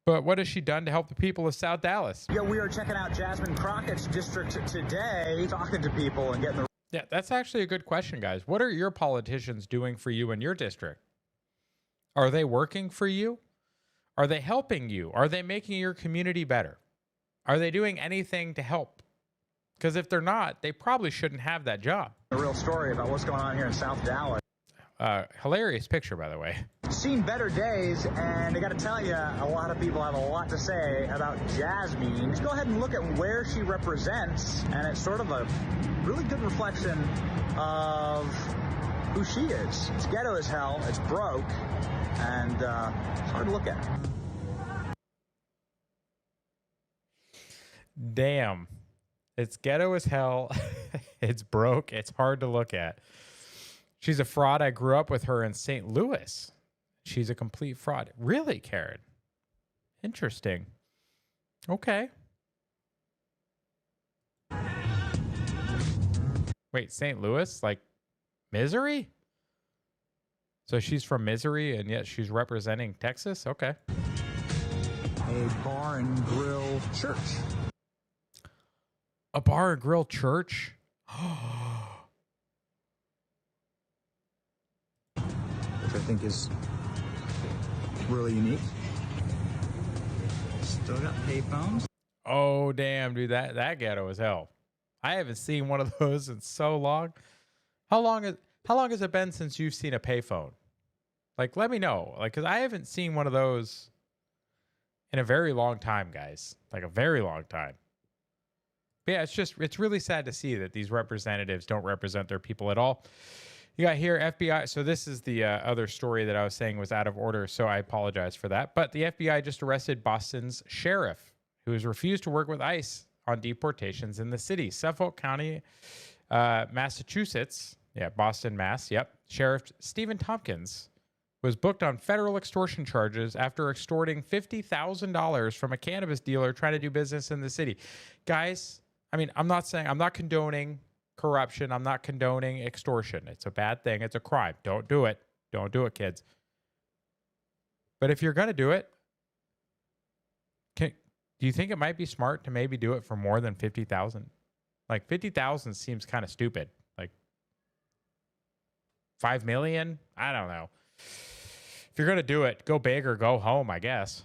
But what has she done to help the people of South Dallas? Yeah, we are checking out Jasmine Crockett's district today, talking to people and getting the... Yeah, that's actually a good question, guys. What are your politicians doing for you in your district? Are they working for you? Are they helping you? Are they making your community better? Are they doing anything to help? Because if they're not, they probably shouldn't have that job. A real story about what's going on here in South Dallas. Hilarious picture, by the way. Seen better days, and I got to tell you, a lot of people have a lot to say about Jasmine. Let's go ahead and look at where she represents, and it's sort of a really good reflection of who she is. It's ghetto as hell, it's broke, and it's hard to look at. Damn. It's ghetto as hell. It's broke. It's hard to look at. She's a fraud. I grew up with her in St. Louis. she's a complete fraud. Really, Karen? Interesting. Okay. Wait, St. Louis? Like Missouri? So she's from Missouri and yet she's representing Texas? Okay. A bar and grill church. A bar and grill church? Which I think is really unique. Still got payphones. Oh, damn, dude. That ghetto is hell. I haven't seen one of those in so long. How long has it been since you've seen a payphone? Like, let me know. Like, because I haven't seen one of those in a very long time, guys. Like, a very long time. But yeah, it's really sad to see that these representatives don't represent their people at all. You got here, FBI. So this is the other story that I was saying was out of order, so I apologize for that. But the FBI just arrested Boston's sheriff, who has refused to work with ICE on deportations in the city. Suffolk County, Massachusetts. Yeah, Boston, Mass. Yep. Sheriff Stephen Tompkins was booked on federal extortion charges after extorting $50,000 from a cannabis dealer trying to do business in the city. Guys, I mean, I'm not condoning corruption. I'm not condoning extortion. It's a bad thing. It's a crime. Don't do it. Don't do it, kids. But if you're going to do it, do you think it might be smart to maybe do it for more than 50,000? Like 50,000 seems kind of stupid. Like 5 million? I don't know. If you're going to do it, go big or go home, I guess.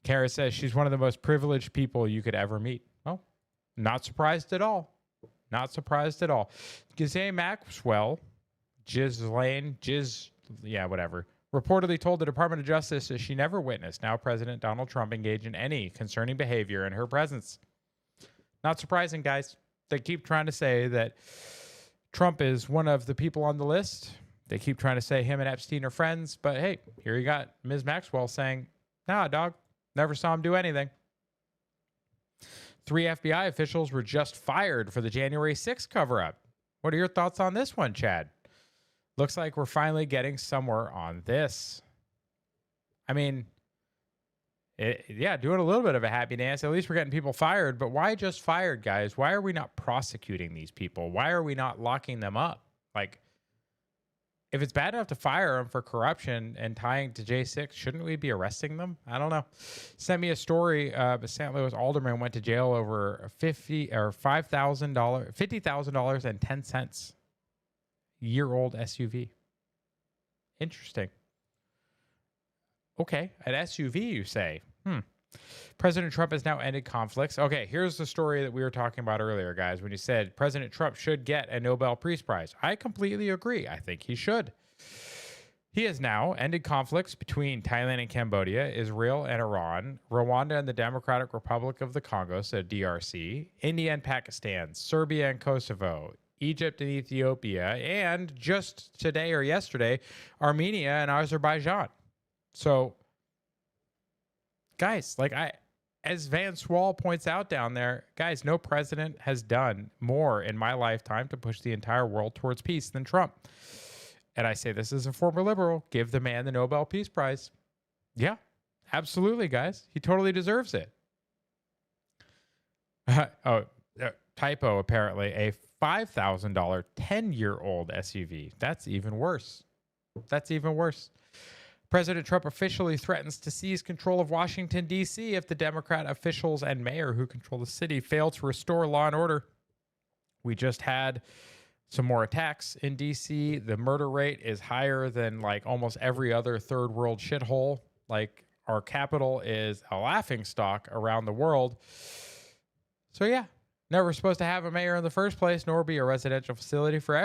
Kara says she's one of the most privileged people you could ever meet. Well, not surprised at all. Not surprised at all. Ghislaine Maxwell, whatever, reportedly told the Department of Justice that she never witnessed now President Donald Trump engage in any concerning behavior in her presence. Not surprising, guys. They keep trying to say that Trump is one of the people on the list. They keep trying to say him and Epstein are friends. But hey, here you got Ms. Maxwell saying, nah, dog, never saw him do anything. 3 FBI officials were just fired for the January 6th cover-up. What are your thoughts on this one, Chad? Looks like we're finally getting somewhere on this. I mean, doing a little bit of a happy dance. At least we're getting people fired. But why just fired, guys? Why are we not prosecuting these people? Why are we not locking them up? Like, if it's bad enough to fire them for corruption and tying to J6, shouldn't we be arresting them? I don't know. Sent me a story. A St. Louis alderman went to jail over $50,010 year-old SUV. Interesting. Okay, an SUV, you say? President Trump has now ended conflicts. Okay, here's the story that we were talking about earlier, guys, when you said President Trump should get a Nobel Peace Prize. I completely agree. I think he should. He has now ended conflicts between Thailand and Cambodia, Israel and Iran, Rwanda and the Democratic Republic of the Congo, so DRC, India and Pakistan, Serbia and Kosovo, Egypt and Ethiopia, and just today or yesterday, Armenia and Azerbaijan. So, guys, as Van Swall points out down there, guys, no president has done more in my lifetime to push the entire world towards peace than Trump. And I say this as a former liberal. Give the man the Nobel Peace Prize. Yeah, absolutely, guys. He totally deserves it. Typo, apparently. A $5,000 10-year-old SUV. That's even worse. That's even worse. President Trump officially threatens to seize control of Washington, D.C. if the Democrat officials and mayor who control the city fail to restore law and order. We just had some more attacks in D.C. The murder rate is higher than like almost every other third world shithole. Like our capital is a laughingstock around the world. So yeah, never supposed to have a mayor in the first place, nor be a residential facility for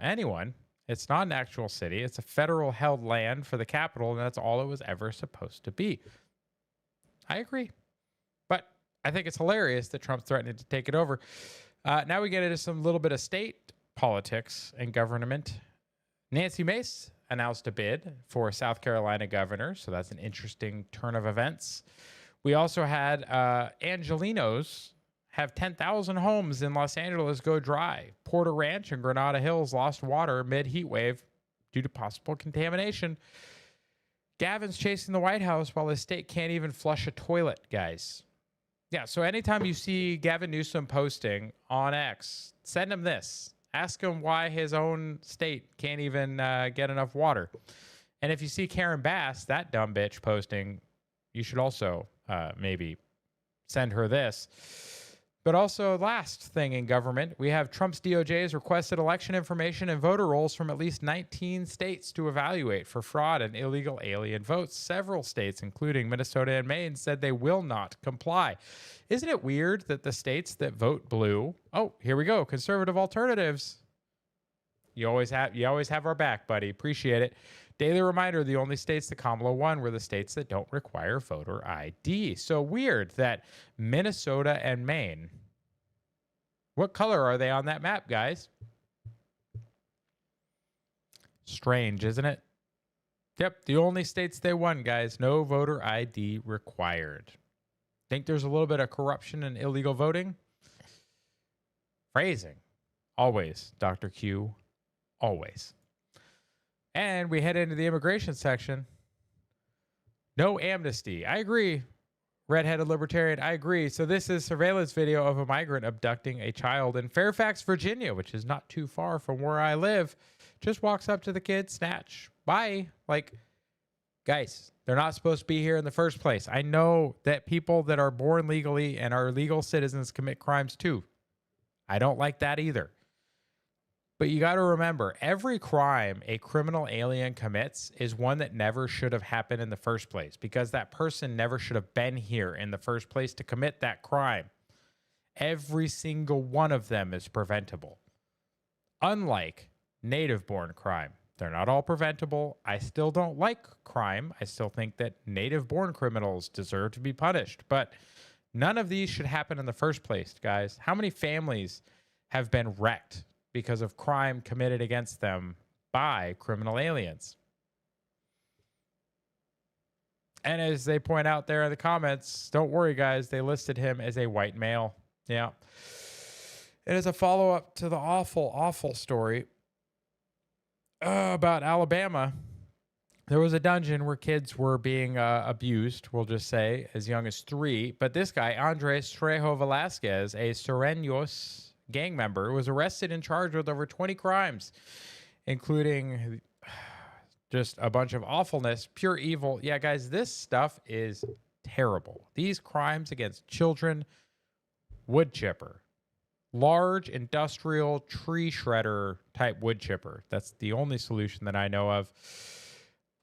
anyone. It's not an actual city. It's a federal held land for the capital, and that's all it was ever supposed to be. I agree. But I think it's hilarious that Trump's threatening to take it over. Now we get into some little bit of state politics and government. Nancy Mace announced a bid for South Carolina governor, so that's an interesting turn of events. We also had Angelenos have 10,000 homes in Los Angeles go dry. Porter Ranch and Granada Hills lost water mid-heat wave due to possible contamination. Gavin's chasing the White House while his state can't even flush a toilet, guys. Yeah, so anytime you see Gavin Newsom posting on X, send him this. Ask him why his own state can't even get enough water. And if you see Karen Bass, that dumb bitch, posting, you should also maybe send her this. But also, last thing in government, we have Trump's DOJ has requested election information and voter rolls from at least 19 states to evaluate for fraud and illegal alien votes. Several states, including Minnesota and Maine, said they will not comply. Isn't it weird that the states that vote blue, oh, here we go, conservative alternatives. You always have our back, buddy. Appreciate it. Daily reminder, the only states that Kamala won were the states that don't require voter ID. So weird that Minnesota and Maine, what color are they on that map, guys? Strange, isn't it? Yep, the only states they won, guys. No voter ID required. Think there's a little bit of corruption and illegal voting? Phrasing. Always, Dr. Q. Always. And we head into the immigration section. No amnesty. I agree. Redheaded libertarian, I agree. So this is surveillance video of a migrant abducting a child in Fairfax, Virginia, which is not too far from where I live. Just walks up to the kid, snatch. Bye. Like, guys, they're not supposed to be here in the first place. I know that people that are born legally and are legal citizens commit crimes too. I don't like that either. But you got to remember, every crime a criminal alien commits is one that never should have happened in the first place, because that person never should have been here in the first place to commit that crime. Every single one of them is preventable. Unlike native-born crime. They're not all preventable. I still don't like crime. I still think that native-born criminals deserve to be punished. But none of these should happen in the first place, guys. How many families have been wrecked because of crime committed against them by criminal aliens? And as they point out there in the comments, don't worry, guys, they listed him as a white male. Yeah. It is a follow-up to the awful, awful story about Alabama. There was a dungeon where kids were being abused, we'll just say, as young as 3. But this guy, Andres Trejo Velasquez, a Sureños gang member, was arrested and charged with over 20 crimes, including just a bunch of awfulness, pure evil. Yeah, guys, this stuff is terrible. These crimes against children, wood chipper, large industrial tree shredder type wood chipper. That's the only solution that I know of.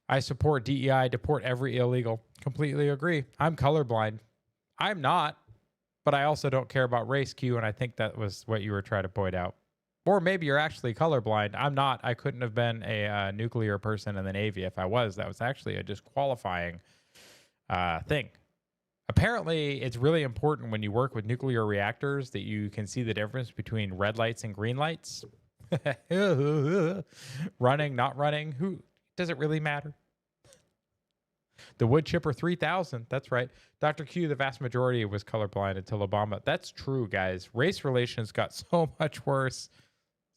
I support DEI, deport every illegal. Completely agree. I'm colorblind. I'm not. But I also don't care about race, Q, and I think that was what you were trying to point out. Or maybe you're actually colorblind. I'm not. I couldn't have been a nuclear person in the Navy if I was. That was actually a disqualifying thing. Apparently, it's really important when you work with nuclear reactors that you can see the difference between red lights and green lights. Running, not running. Who does it really matter? The wood chipper 3000. That's right. Dr. Q, the vast majority was colorblind until Obama. That's true, guys. Race relations got so much worse.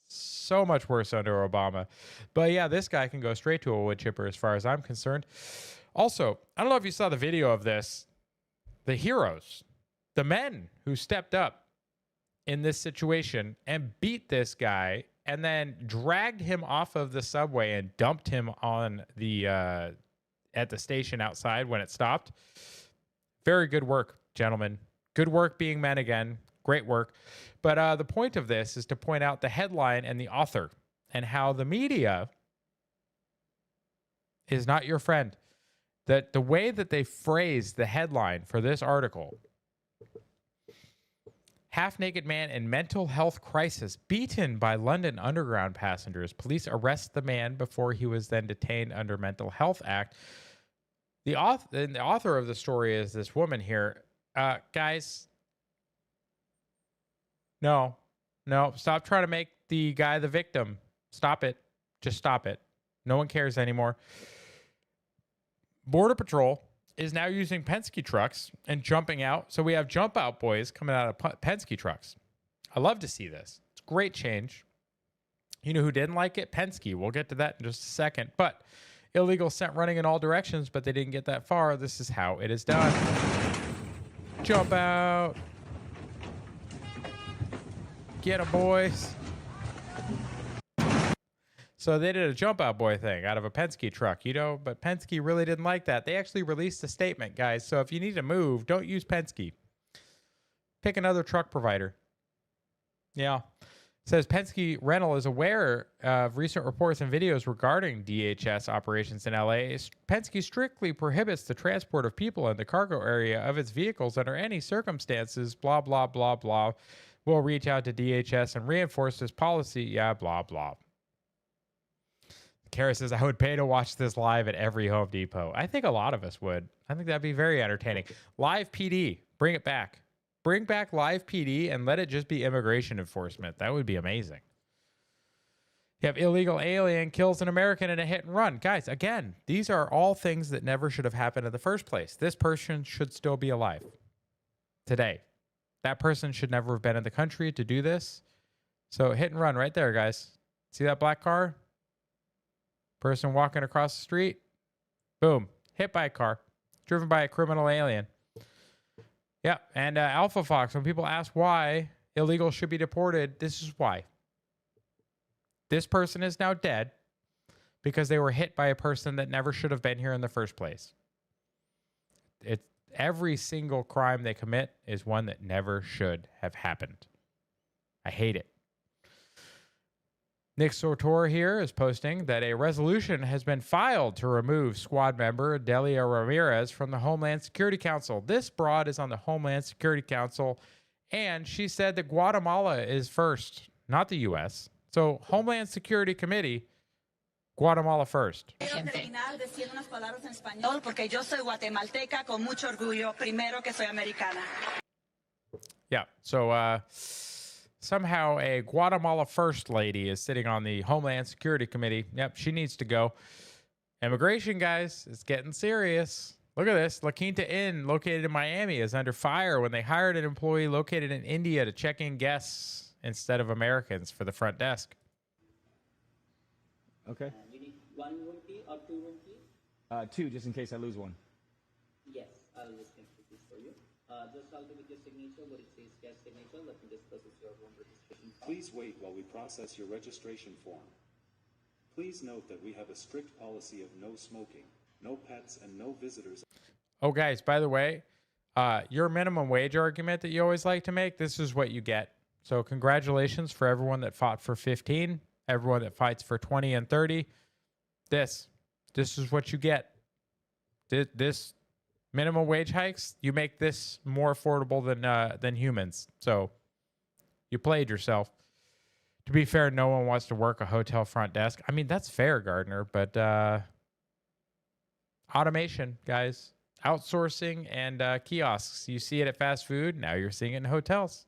So much worse under Obama. But yeah, this guy can go straight to a wood chipper as far as I'm concerned. Also, I don't know if you saw the video of this. The heroes, the men who stepped up in this situation and beat this guy and then dragged him off of the subway and dumped him on the at the station outside when it stopped. Very good work, gentlemen. Good work being men again. Great work. But the point of this is to point out the headline and the author and how the media is not your friend. That the way that they phrased the headline for this article, half-naked man in mental health crisis, beaten by London Underground passengers. Police arrest the man before he was then detained under Mental Health Act. The author of the story is this woman here. Guys, no, stop trying to make the guy the victim. Stop it. Just stop it. No one cares anymore. Border Patrol is now using Penske trucks and jumping out. So we have jump out boys coming out of Penske trucks. I love to see this. It's a great change. You know who didn't like it? Penske. We'll get to that in just a second. But Illegal sent running in all directions, but they didn't get that far. This is how it is done. Jump out. Get 'em, boys. So they did a jump out boy thing out of a Penske truck, you know, but Penske really didn't like that. They actually released a statement, guys. So if you need to move, don't use Penske. Pick another truck provider. Yeah. It says Penske Rental is aware of recent reports and videos regarding DHS operations in LA. Penske strictly prohibits the transport of people in the cargo area of its vehicles under any circumstances, blah, blah, blah, blah. We'll reach out to DHS and reinforce this policy. Yeah, blah, blah. Kara says, I would pay to watch this live at every Home Depot. I think a lot of us would. I think that'd be very entertaining. Live PD. Bring it back. Bring back live PD and let it just be immigration enforcement. That would be amazing. You have illegal alien kills an American in a hit and run. Guys, again, these are all things that never should have happened in the first place. This person should still be alive today. That person should never have been in the country to do this. So hit and run right there, guys. See that black car? Person walking across the street. Boom. Hit by a car. Driven by a criminal alien. Yeah. And Alpha Fox, when people ask why illegals should be deported, this is why. This person is now dead because they were hit by a person that never should have been here in the first place. Every single crime they commit is one that never should have happened. I hate it. Nick Sotor here is posting that a resolution has been filed to remove squad member Delia Ramirez from the Homeland Security Council. This broad is on the Homeland Security Council, and she said that Guatemala is first, not the U.S. So Homeland Security Committee, Guatemala first. Yeah, so somehow a Guatemala First lady is sitting on the Homeland Security Committee. Yep, she needs to go. Immigration, guys, it's getting serious. Look at this. La Quinta Inn, located in Miami, is under fire when they hired an employee located in India to check in guests instead of Americans for the front desk. Okay. You need one room key or two room keys? Two, just in case I lose one. Yes, I'll just complete this for you. Just help me with your signature, what it says guest signature. Let me just process your room registration. Please wait while we process your registration form. Please note that we have a strict policy of no smoking, no pets, and no visitors. Oh, guys, by the way, your minimum wage argument that you always like to make, this is what you get. So congratulations for everyone that fought for 15, everyone that fights for 20 and 30. This is what you get. This minimum wage hikes, you make this more affordable than humans. So you played yourself. To be fair, no one wants to work a hotel front desk. I mean, that's fair, Gardner, but automation, guys. Outsourcing and kiosks. You see it at fast food. Now you're seeing it in hotels.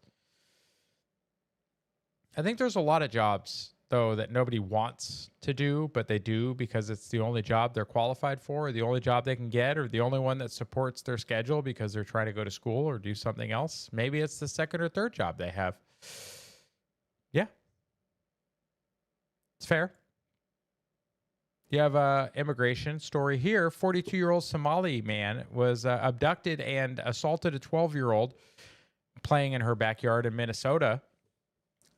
I think there's a lot of jobs, though, that nobody wants to do, but they do because it's the only job they're qualified for, or the only job they can get, or the only one that supports their schedule because they're trying to go to school or do something else. Maybe it's the second or third job they have. Yeah. It's fair. You have an immigration story here. 42-year-old Somali man was abducted and assaulted a 12-year-old playing in her backyard in Minnesota.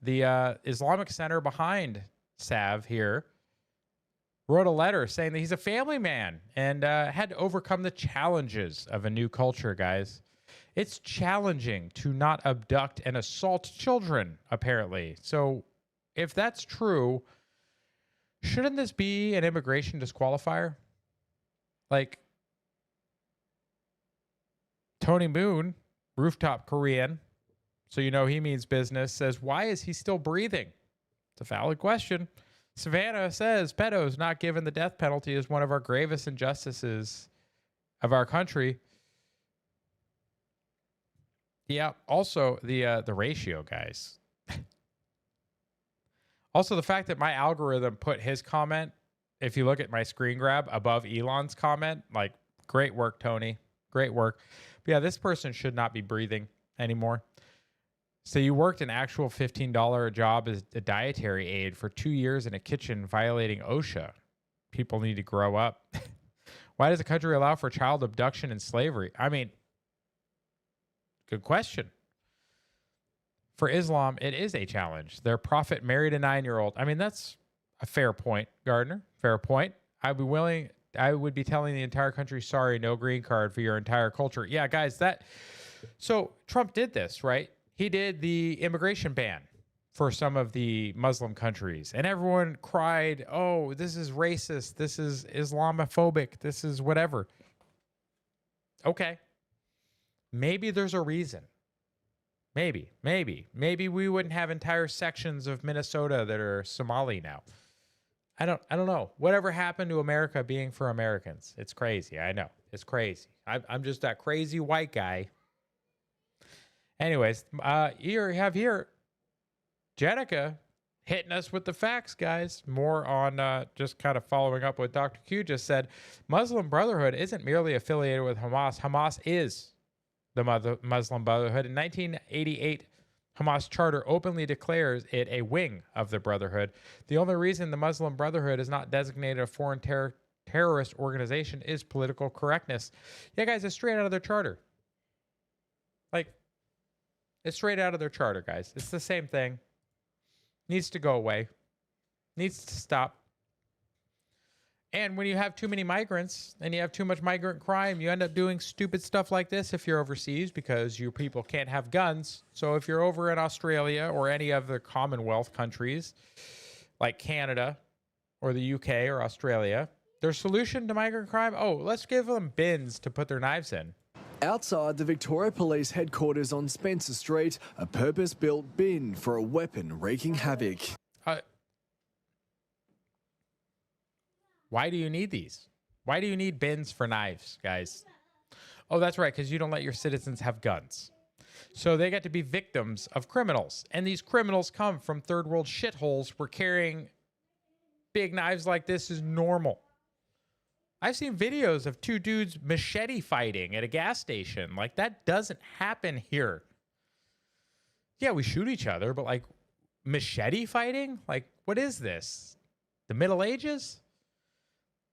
The Islamic Center behind Sav here wrote a letter saying that he's a family man and had to overcome the challenges of a new culture, guys. It's challenging to not abduct and assault children, apparently. So if that's true, shouldn't this be an immigration disqualifier? Like Tony Moon, rooftop Korean, so you know he means business, says, why is he still breathing? It's a valid question. Savannah says, pedos not given the death penalty is one of our gravest injustices of our country. Yeah, also the ratio, guys. Also, the fact that my algorithm put his comment, if you look at my screen grab, above Elon's comment, like, great work, Tony. Great work. But yeah, this person should not be breathing anymore. So you worked an actual $15 job as a dietary aide for 2 years in a kitchen violating OSHA. people need to grow up. Why does the country allow for child abduction and slavery? I mean, good question. For Islam, it is a challenge. Their prophet married a 9-year-old. I mean, that's a fair point, Gardner. Fair point. I would be telling the entire country, sorry, no green card for your entire culture. Yeah, guys, so Trump did this, right? He did the immigration ban for some of the Muslim countries. And everyone cried, oh, this is racist. This is Islamophobic. This is whatever. Okay. Maybe there's a reason. Maybe we wouldn't have entire sections of Minnesota that are Somali now. I don't know. Whatever happened to America being for Americans? It's crazy. I know. It's crazy. I'm just that crazy white guy. Anyways, here Jenica hitting us with the facts, guys. More on just kind of following up what Dr. Q just said. Muslim Brotherhood isn't merely affiliated with Hamas. Hamas is the Muslim Brotherhood. In 1988, Hamas charter openly declares it a wing of the Brotherhood. The only reason the Muslim Brotherhood is not designated a foreign terrorist organization is political correctness. Yeah, guys, it's straight out of their charter. Like, it's straight out of their charter, guys. It's the same thing. Needs to go away. Needs to stop. And when you have too many migrants and you have too much migrant crime, you end up doing stupid stuff like this if you're overseas because your people can't have guns. So if you're over in Australia or any of the Commonwealth countries like Canada or the UK or Australia, their solution to migrant crime, oh, let's give them bins to put their knives in. Outside the Victoria Police headquarters on Spencer Street, a purpose-built bin for a weapon wreaking havoc. Why do you need these? Why do you need bins for knives, guys? Oh, that's right, because you don't let your citizens have guns. So they get to be victims of criminals. And these criminals come from third world shitholes where carrying big knives like this is normal. I've seen videos of two dudes machete fighting at a gas station. Like, that doesn't happen here. Yeah, we shoot each other, but like machete fighting? Like, what is this? The Middle Ages?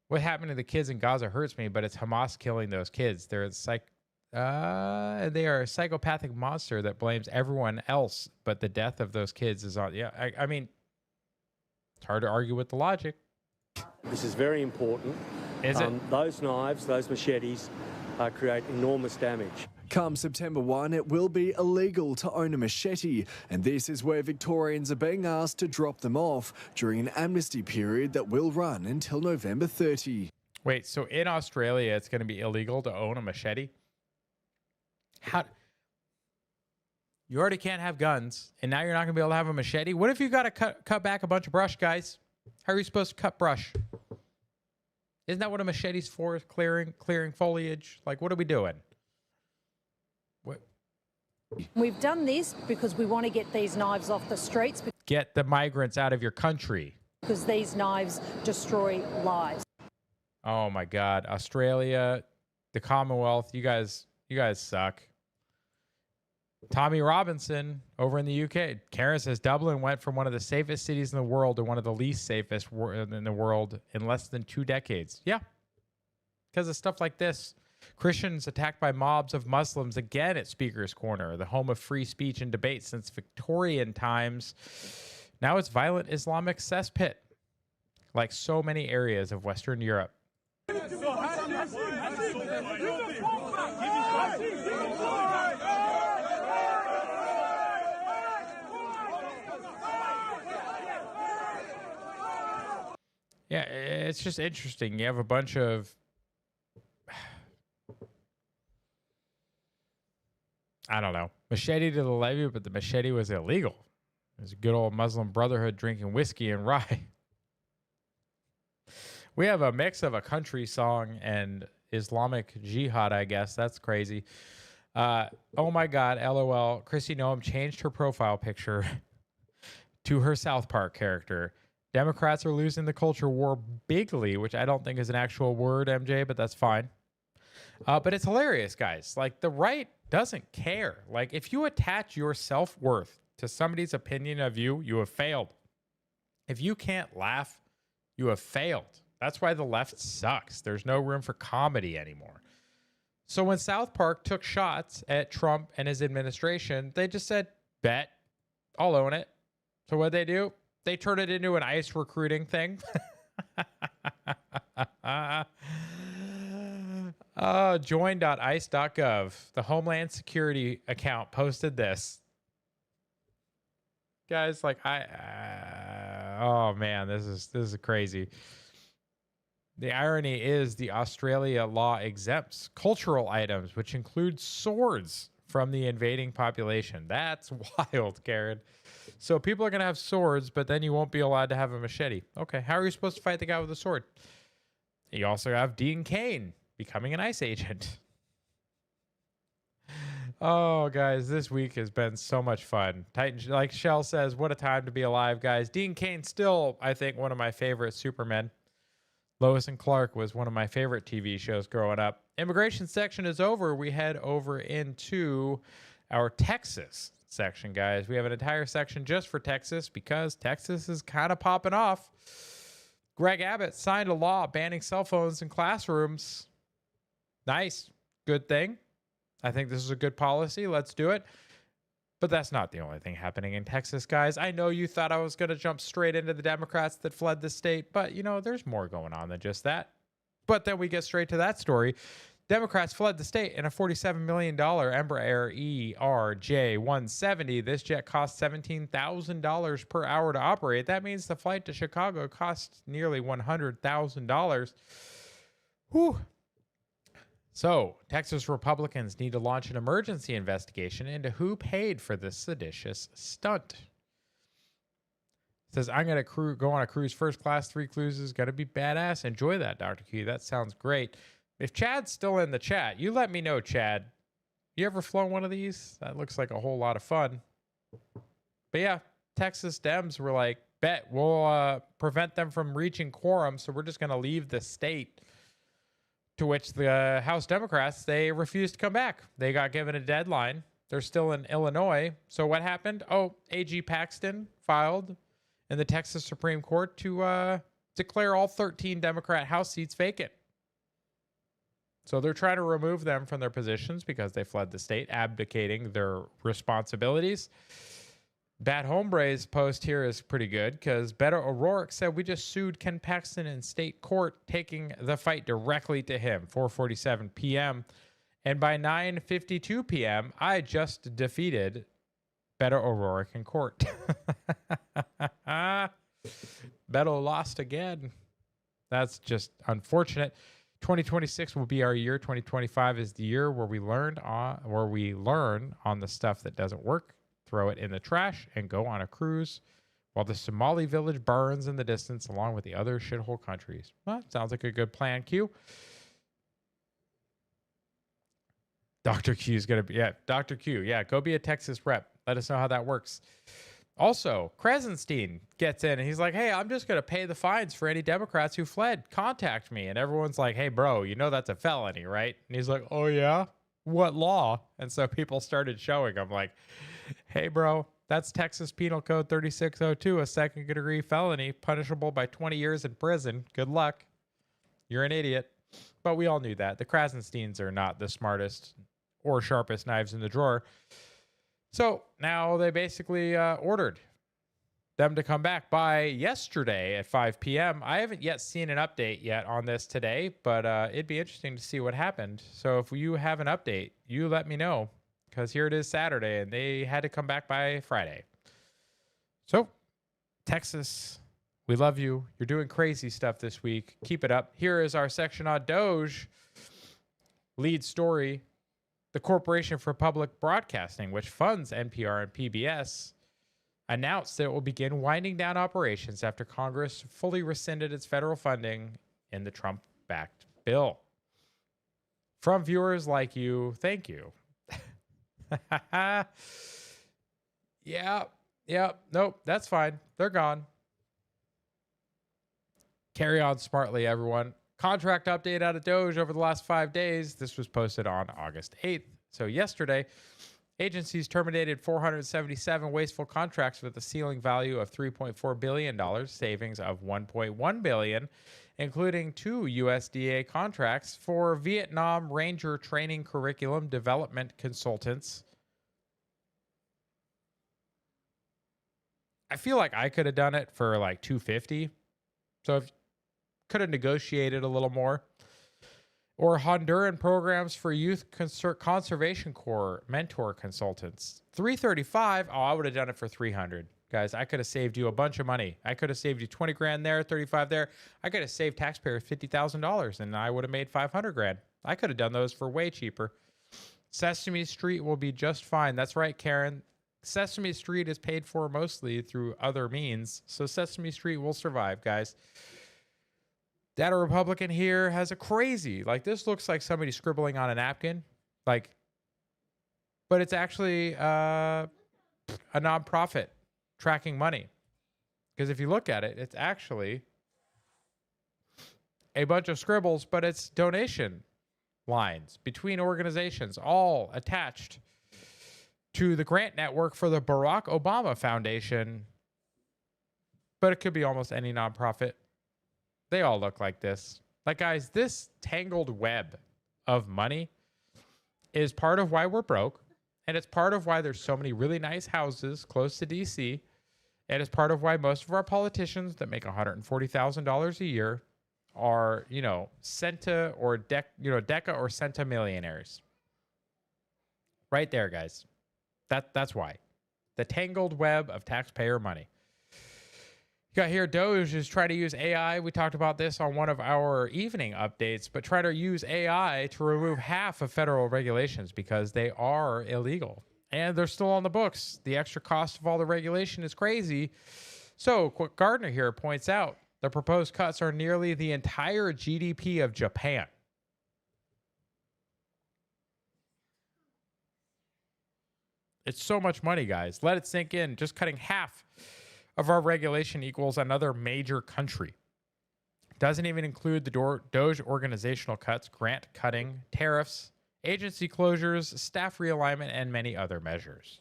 What happened to the kids in Gaza hurts me, but it's Hamas killing those kids. They are a psychopathic monster that blames everyone else, but the death of those kids is on. Yeah, I mean, it's hard to argue with the logic. This is very important. Is it? Those knives, those machetes, create enormous damage. Come September 1, it will be illegal to own a machete, and this is where Victorians are being asked to drop them off during an amnesty period that will run until November 30. Wait, so in Australia, it's going to be illegal to own a machete? How? You already can't have guns, and now you're not going to be able to have a machete? What if you got to cut back a bunch of brush, guys? How are you supposed to cut brush? Isn't that what a machete's for? Clearing foliage? Like, what are we doing? We've done this because we want to get these knives off the streets. Get the migrants out of your country. Because these knives destroy lives. Oh my God. Australia, the Commonwealth, you guys suck. Tommy Robinson over in the UK. Karen says Dublin went from one of the safest cities in the world to one of the least safest in the world in less than 2 decades. Yeah. Because of stuff like this. Christians attacked by mobs of Muslims again at Speaker's Corner, the home of free speech and debate since Victorian times. Now it's violent Islamic cesspit, like so many areas of Western Europe. Yeah, it's just interesting. You have a bunch of I don't know. Machete to the levee, but the machete was illegal. It was a good old Muslim Brotherhood drinking whiskey and rye. We have a mix of a country song and Islamic jihad, I guess. That's crazy. Oh my God, LOL. Chrissy Noam changed her profile picture to her South Park character. Democrats are losing the culture war bigly, which I don't think is an actual word, MJ, but that's fine. But it's hilarious, guys. Like, the right doesn't care. Like, if you attach your self-worth to somebody's opinion of you, you have failed. If you can't laugh, you have failed. That's why the left sucks. There's no room for comedy anymore. So when South Park took shots at Trump and his administration, they just said, bet, I'll own it. So what they do? They turn it into an ICE recruiting thing. Join.ice.gov. The Homeland Security account posted this. Guys, like oh man, this is crazy. The irony is the Australia law exempts cultural items, which include swords, from the invading population. That's wild, Karen. So people are going to have swords, but then you won't be allowed to have a machete. Okay, how are you supposed to fight the guy with a sword? You also have Dean Cain becoming an ICE agent. Oh, guys, this week has been so much fun. Titan, like Shell says, what a time to be alive, guys. Dean Cain still, I think, one of my favorite Supermen. Lois and Clark was one of my favorite TV shows growing up. Immigration section is over. We head over into our Texas section, guys. We have an entire section just for Texas because Texas is kind of popping off. Greg Abbott signed a law banning cell phones in classrooms. Nice. Good thing. I think this is a good policy. Let's do it. But that's not the only thing happening in Texas, guys. I know you thought I was going to jump straight into the Democrats that fled the state, but, you know, there's more going on than just that. But then we get straight to that story. Democrats fled the state in a $47 million Embraer ERJ-170. This jet cost $17,000 per hour to operate. That means the flight to Chicago cost nearly $100,000. Whew. So, Texas Republicans need to launch an emergency investigation into who paid for this seditious stunt. It says, I'm going to go on a cruise first class, 3 cruises, got to be badass. Enjoy that, Dr. Q. That sounds great. If Chad's still in the chat, you let me know, Chad. You ever flown one of these? That looks like a whole lot of fun. But yeah, Texas Dems were like, bet we'll prevent them from reaching quorum, so we're just going to leave the state. To which the House Democrats, they refused to come back. They got given a deadline. They're still in Illinois. So what happened? Oh, AG Paxton filed in the Texas Supreme Court to declare all 13 Democrat House seats vacant. So they're trying to remove them from their positions because they fled the state, abdicating their responsibilities. Bad Hombre's post here is pretty good because Beto O'Rourke said we just sued Ken Paxton in state court, taking the fight directly to him, 4:47 p.m. And by 9:52 p.m., I just defeated Beto O'Rourke in court. Beto lost again. That's just unfortunate. 2026 will be our year. 2025 is the year where we learn on the stuff that doesn't work. Throw it in the trash, and go on a cruise while the Somali village burns in the distance along with the other shithole countries. Well, sounds like a good plan, Q. Dr. Q is going to be, Dr. Q, go be a Texas rep. Let us know how that works. Also, Kresenstein gets in and he's like, hey, I'm just going to pay the fines for any Democrats who fled. Contact me. And everyone's like, hey, bro, you know that's a felony, right? And he's like, oh, yeah? What law? And so people started showing him like, hey, bro, that's Texas Penal Code 3602, a second-degree felony, punishable by 20 years in prison. Good luck. You're an idiot. But we all knew that. The Krasensteins are not the smartest or sharpest knives in the drawer. So now they basically ordered them to come back by yesterday at 5 p.m. I haven't yet seen an update yet on this today, but it'd be interesting to see what happened. So if you have an update, you let me know. Because here it is Saturday, and they had to come back by Friday. So, Texas, we love you. You're doing crazy stuff this week. Keep it up. Here is our section on DOGE. Lead story. The Corporation for Public Broadcasting, which funds NPR and PBS, announced that it will begin winding down operations after Congress fully rescinded its federal funding in the Trump-backed bill. From viewers like you, thank you. Nope, that's fine. They're gone. Carry on smartly, everyone. Contract update out of DOGE over the last 5 days. This was posted on August 8th. So yesterday, Agencies terminated 477 wasteful contracts with a ceiling value of $3.4 billion, savings of $1.1 billion, including 2 USDA contracts for Vietnam Ranger training curriculum development consultants. I feel like I could have done it for like $250. So if could have negotiated a little more. Or Honduran programs for Youth Conservation Corps mentor consultants. $335. Oh, I would have done it for $300. Guys, I could have saved you a bunch of money. I could have saved you 20 grand there, 35 there. I could have saved taxpayers $50,000 and I would have made 500 grand. I could have done those for way cheaper. Sesame Street will be just fine. That's right, Karen. Sesame Street is paid for mostly through other means. So Sesame Street will survive, guys. Data Republican here has a crazy, like this looks like somebody scribbling on a napkin, like, but it's actually a nonprofit tracking money. Because if you look at it, it's actually a bunch of scribbles, but it's donation lines between organizations, all attached to the grant network for the Barack Obama Foundation. But it could be almost any nonprofit. They all look like this. Like, guys, this tangled web of money is part of why we're broke. And it's part of why there's so many really nice houses close to DC. And it's part of why most of our politicians that make $140,000 a year are, Centa or Deca or Centa millionaires. Right there, guys. That's why. The tangled web of taxpayer money. You got here, DOGE is trying to use AI. We talked about this on one of our evening updates, but try to use AI to remove half of federal regulations because they are illegal. And they're still on the books. The extra cost of all the regulation is crazy. So, what Gardner here points out, the proposed cuts are nearly the entire GDP of Japan. It's so much money, guys. Let it sink in. Just cutting half of our regulation equals another major country. Doesn't even include the DOGE organizational cuts, grant cutting, tariffs, agency closures, staff realignment, and many other measures.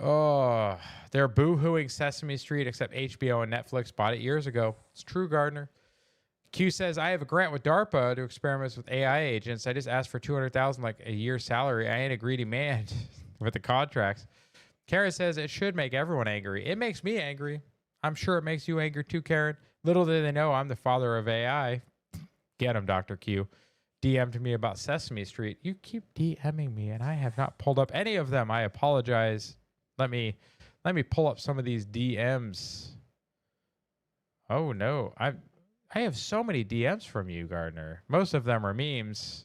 Oh, they're boo-hooing Sesame Street, except HBO and Netflix bought it years ago. It's true, Gardner. Q says, I have a grant with DARPA to experiment with AI agents. I just asked for $200,000 like a year's salary. I ain't a greedy man with the contracts. Karen says it should make everyone angry. It makes me angry. I'm sure it makes you angry too, Karen. Little do they know I'm the father of AI. Get him, Dr. Q. DM'd me about Sesame Street. You keep DMing me, and I have not pulled up any of them. I apologize. Let me pull up some of these DMs. Oh no, I have so many DMs from you, Gardner. Most of them are memes.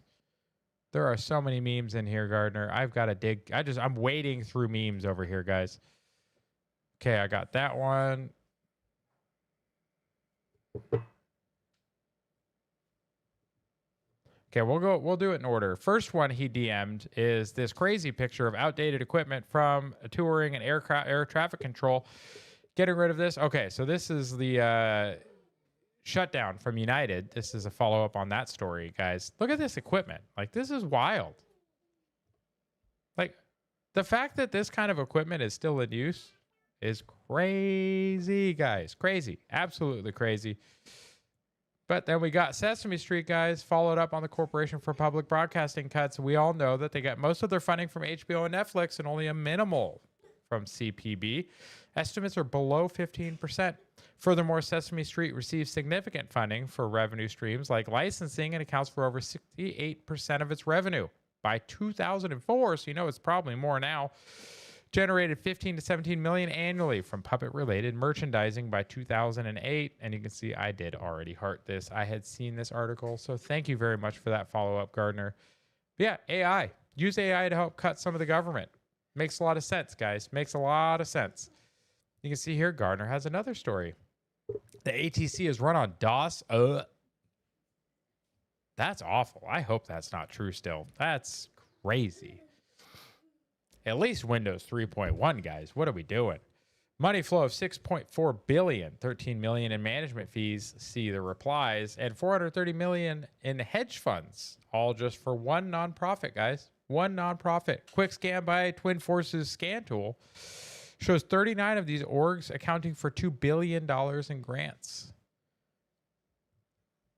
There are so many memes in here, Gardner. I've got to dig. I'm wading through memes over here, guys. Okay, I got that one. Okay, we'll do it in order. First one he DM'd is this crazy picture of outdated equipment from touring and air traffic control. Getting rid of this. Okay, so this is the shutdown from United. This is a follow-up on that story, guys. Look at this equipment. Like, this is wild. Like, the fact that this kind of equipment is still in use is crazy, guys. Crazy. Absolutely crazy. But then we got Sesame Street, guys, followed up on the Corporation for Public Broadcasting cuts. We all know that they got most of their funding from HBO and Netflix and only a minimal from CPB. Estimates are below 15%. Furthermore, Sesame Street receives significant funding for revenue streams like licensing and accounts for over 68% of its revenue. By 2004, so you know it's probably more now, generated 15 to 17 million annually from puppet-related merchandising by 2008. And you can see I did already heart this. I had seen this article, so thank you very much for that follow-up, Gardner. But yeah, AI. Use AI to help cut some of the government. Makes a lot of sense, guys. Makes a lot of sense. You can see here, Gardner has another story. The ATC is run on DOS. That's awful. I hope that's not true still. That's crazy. At least Windows 3.1, guys. What are we doing? Money flow of $6.4 billion, $13 million in management fees, see the replies, and $430 million in hedge funds, all just for one nonprofit, guys. One nonprofit. Quick scan by Twin Forces scan tool shows 39 of these orgs accounting for $2 billion in grants.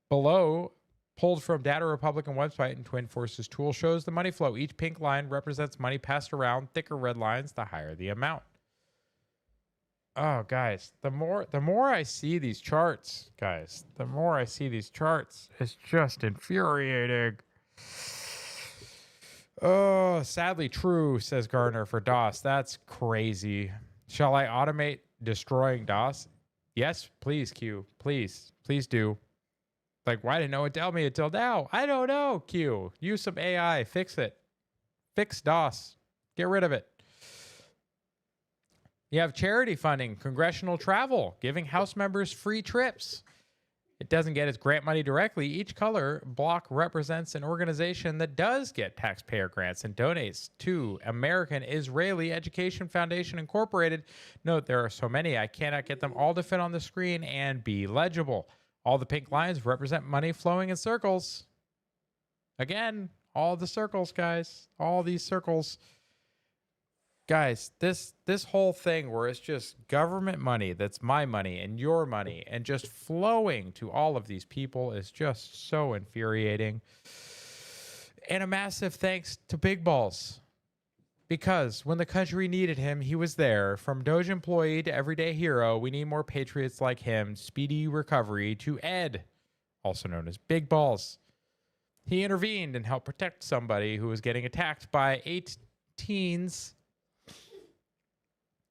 Below, pulled from Data Republican website and Twin Forces tool, shows the money flow. Each pink line represents money passed around. Thicker red lines, the higher the amount. Oh, guys, the more I see these charts, guys, the more I see these charts, it's just infuriating. Oh, sadly true, says Garner for DOS. That's crazy. Shall I automate destroying DOS? Yes, please, Q. Please do. Like, why didn't no one tell me until now? I don't know, Q. Use some AI. Fix it. Fix DOS. Get rid of it. You have charity funding, congressional travel, giving House members free trips. It doesn't get its grant money directly. Each color block represents an organization that does get taxpayer grants and donates to American Israeli Education Foundation Incorporated. Note, there are so many, I cannot get them all to fit on the screen and be legible. All the pink lines represent money flowing in circles. Again, all the circles, guys. All these circles. Guys, this whole thing where it's just government money that's my money and your money and just flowing to all of these people is just so infuriating. And a massive thanks to Big Balls. Because when the country needed him, he was there. From DOGE employee to everyday hero, we need more patriots like him. Speedy recovery to Ed, also known as Big Balls. He intervened and helped protect somebody who was getting attacked by 8 teens.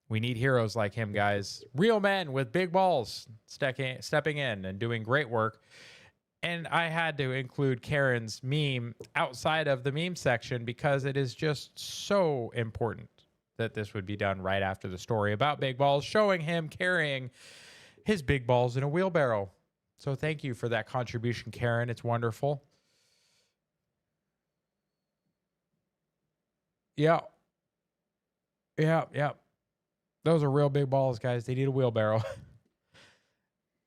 We need heroes like him, guys. Real men with big balls stepping in and doing great work. And I had to include Karen's meme outside of the meme section because it is just so important that this would be done right after the story about Big Balls, showing him carrying his big balls in a wheelbarrow. So thank you for that contribution, Karen. It's wonderful. Yeah. Those are real big balls, guys. They need a wheelbarrow.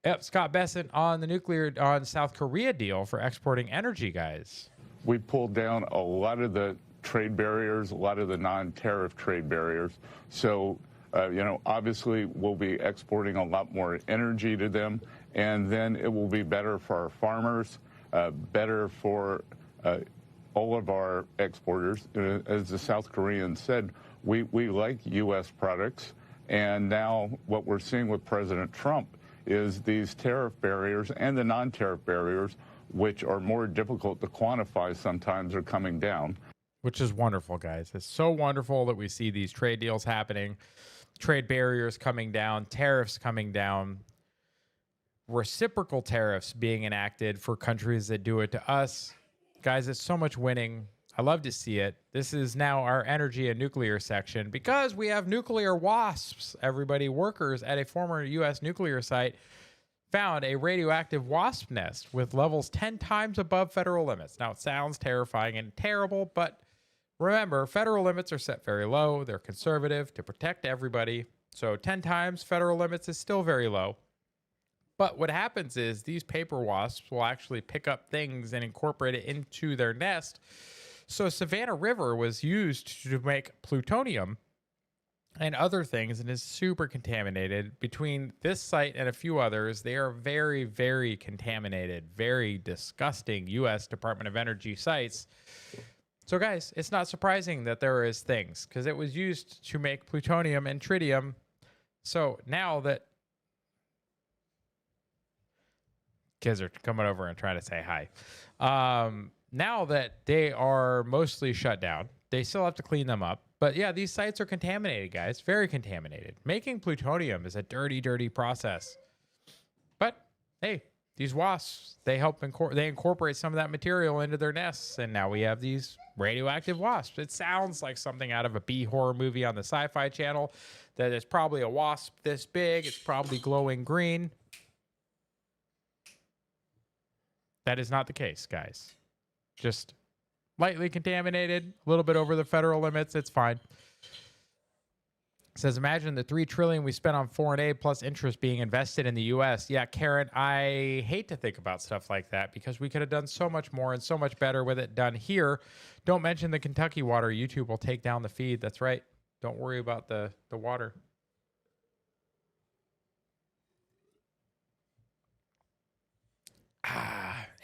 Yep, Scott Besson on South Korea deal for exporting energy, guys. We pulled down a lot of the trade barriers, a lot of the non-tariff trade barriers. So, obviously we'll be exporting a lot more energy to them, and then it will be better for our farmers, better for all of our exporters. As the South Koreans said, we like U.S. products. And now what we're seeing with President Trump is these tariff barriers and the non-tariff barriers, which are more difficult to quantify sometimes, are coming down. Which is wonderful, guys. It's so wonderful that we see these trade deals happening, trade barriers coming down, tariffs coming down, reciprocal tariffs being enacted for countries that do it to us. Guys, it's so much winning. I love to see it. This is now our energy and nuclear section because we have nuclear wasps. Everybody, workers at a former U.S. nuclear site found a radioactive wasp nest with levels 10 times above federal limits. Now, it sounds terrifying and terrible, but remember, federal limits are set very low. They're conservative to protect everybody. So 10 times federal limits is still very low. But what happens is these paper wasps will actually pick up things and incorporate it into their nest. So Savannah River was used to make plutonium and other things and is super contaminated. Between this site and a few others, they are very, very contaminated, very disgusting U.S. Department of Energy sites. So guys, it's not surprising that there is things because it was used to make plutonium and tritium. So now that kids are coming over and trying to say hi. Now that they are mostly shut down, they still have to clean them up. But yeah, these sites are contaminated, guys. Very contaminated. Making plutonium is a dirty, dirty process. But hey, these wasps, they help they incorporate some of that material into their nests. And now we have these radioactive wasps. It sounds like something out of a B horror movie on the Sci-Fi Channel. That is probably a wasp this big. It's probably glowing green. That is not the case, guys. Just lightly contaminated, a little bit over the federal limits. It's fine. says, imagine the $3 trillion we spent on foreign aid plus interest being invested in the U.S. Yeah, Karen, I hate to think about stuff like that because we could have done so much more and so much better with it done here. Don't mention the Kentucky water. YouTube will take down the feed. That's right. Don't worry about the water.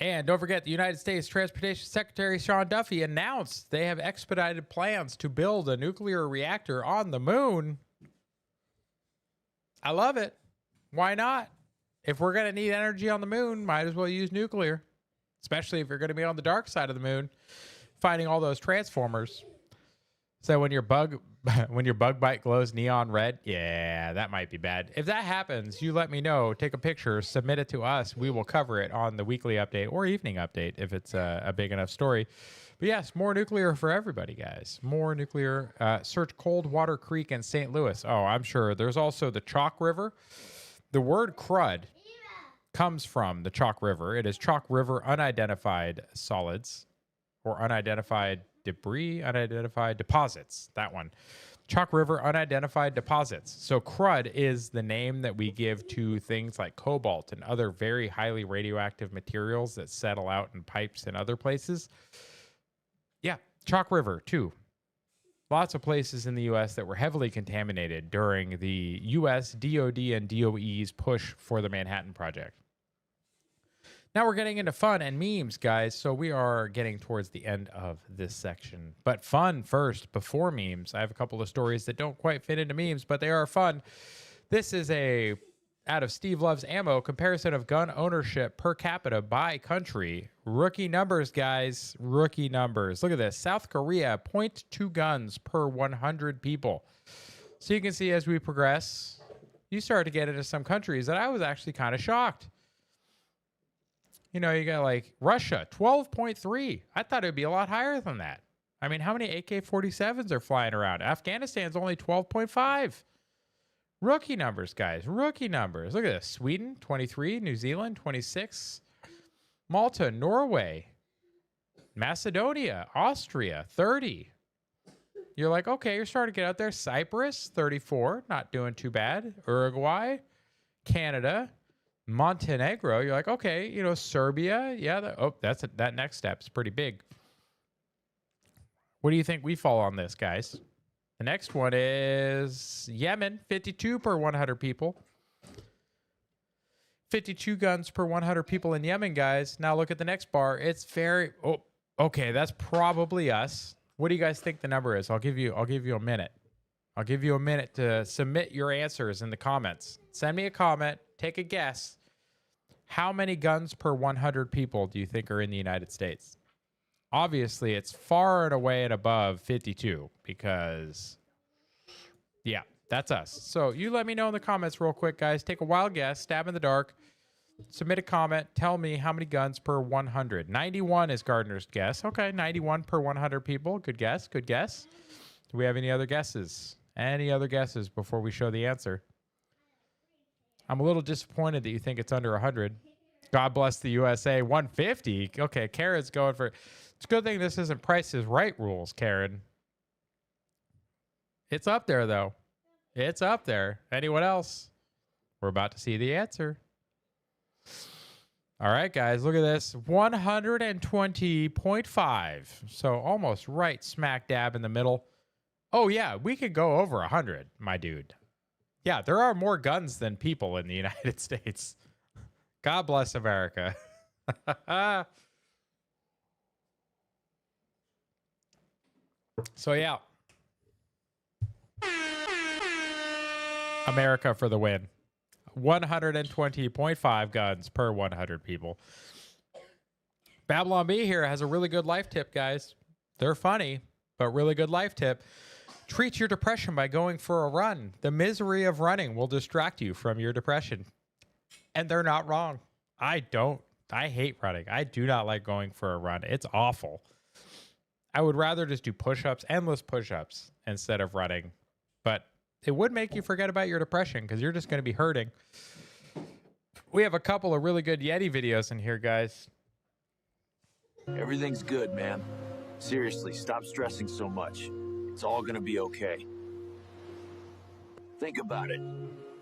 And don't forget, the United States Transportation Secretary Sean Duffy announced they have expedited plans to build a nuclear reactor on the moon. I love it. Why not? If we're going to need energy on the moon, might as well use nuclear, especially if you're going to be on the dark side of the moon, finding all those transformers. So when your bug bite glows neon red, yeah, that might be bad. If that happens, you let me know. Take a picture, submit it to us. We will cover it on the weekly update or evening update if it's a big enough story. But yes, more nuclear for everybody, guys. More nuclear. Search Coldwater Creek in St. Louis. Oh, I'm sure. There's also the Chalk River. The word crud comes from the Chalk River. It is Chalk River unidentified solids or unidentified debris, unidentified deposits. That one. Chalk River unidentified deposits. So crud is the name that we give to things like cobalt and other very highly radioactive materials that settle out in pipes and other places. Yeah, Chalk River, too. Lots of places in the U.S. that were heavily contaminated during the U.S. DOD and DOE's push for the Manhattan Project. Now we're getting into fun and memes, guys. So we are getting towards the end of this section. But fun first, before memes. I have a couple of stories that don't quite fit into memes, but they are fun. This is out of Steve Loves Ammo, comparison of gun ownership per capita by country. Rookie numbers, guys. Rookie numbers. Look at this. South Korea, 0.2 guns per 100 people. So you can see as we progress, you start to get into some countries that I was actually kind of shocked. You know, you got like Russia, 12.3. I thought it would be a lot higher than that. I mean, how many AK-47s are flying around? Afghanistan's only 12.5. Rookie numbers, guys. Rookie numbers. Look at this. Sweden, 23. New Zealand, 26. Malta, Norway. Macedonia, Austria, 30. You're like, okay, you're starting to get out there. Cyprus, 34. Not doing too bad. Uruguay, Canada, Montenegro. You're like, okay, you know, Serbia. Yeah, that next step's pretty big. What do you think we fall on this, guys? The next one is Yemen, 52 per 100 people. 52 guns per 100 people in Yemen, guys. Now look at the next bar. It's very... Oh, okay, that's probably us. What do you guys think the number is? I'll give you a minute. I'll give you a minute to submit your answers in the comments. Send me a comment. Take a guess. How many guns per 100 people do you think are in the United States? Obviously, it's far and away and above 52 because, yeah, that's us. So you let me know in the comments real quick, guys. Take a wild guess, stab in the dark, submit a comment, tell me how many guns per 100. 91 is Gardner's guess. Okay, 91 per 100 people. Good guess, good guess. Do we have any other guesses? Any other guesses before we show the answer? I'm a little disappointed that you think it's under 100. God bless the USA. 150. Okay, Karen's going for... It's a good thing this isn't Price is Right rules, Karen. It's up there, though. It's up there. Anyone else? We're about to see the answer. All right, guys, look at this. 120.5. So almost right smack dab in the middle. Oh, yeah, we could go over 100, my dude. Yeah, there are more guns than people in the United States. God bless America. So, yeah. America for the win. 120.5 guns per 100 people. Babylon B here has a really good life tip, guys. They're funny, but really good life tip. Treat your depression by going for a run. The misery of running will distract you from your depression. And they're not wrong. I hate running. I do not like going for a run. It's awful. I would rather just do push-ups, endless push-ups, instead of running. But it would make you forget about your depression because you're just going to be hurting. We have a couple of really good Yeti videos in here, guys. Everything's good, man. Seriously, stop stressing so much. It's all going to be okay. Think about it.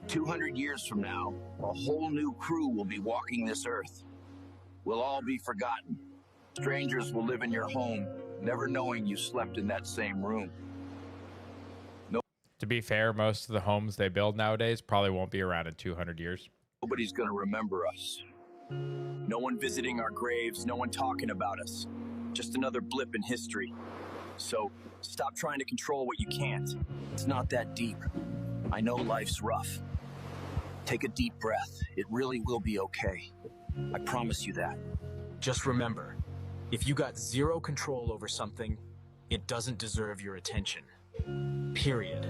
200 years from now, a whole new crew will be walking this earth. We'll all be forgotten. Strangers will live in your home, never knowing you slept in that same room. To be fair, most of the homes they build nowadays probably won't be around in 200 years. Nobody's going to remember us. No one visiting our graves, no one talking about us. Just another blip in history. So stop trying to control what you can't. It's not that deep. I know life's rough. Take a deep breath. It really will be okay. I promise you that. Just remember, if you got zero control over something, it doesn't deserve your attention. Period.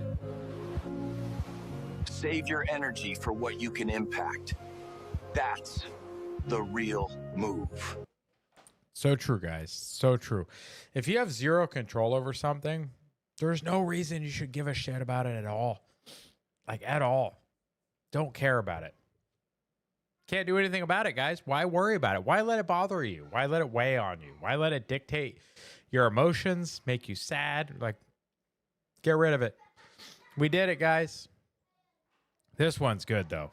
Save your energy for what you can impact. That's the real move. So true, guys. So true. If you have zero control over something, there's no reason you should give a shit about it at all. Like, at all. Don't care about it. Can't do anything about it, guys. Why worry about it? Why let it bother you? Why let it weigh on you? Why let it dictate your emotions, make you sad? Like, get rid of it. We did it, guys. This one's good, though.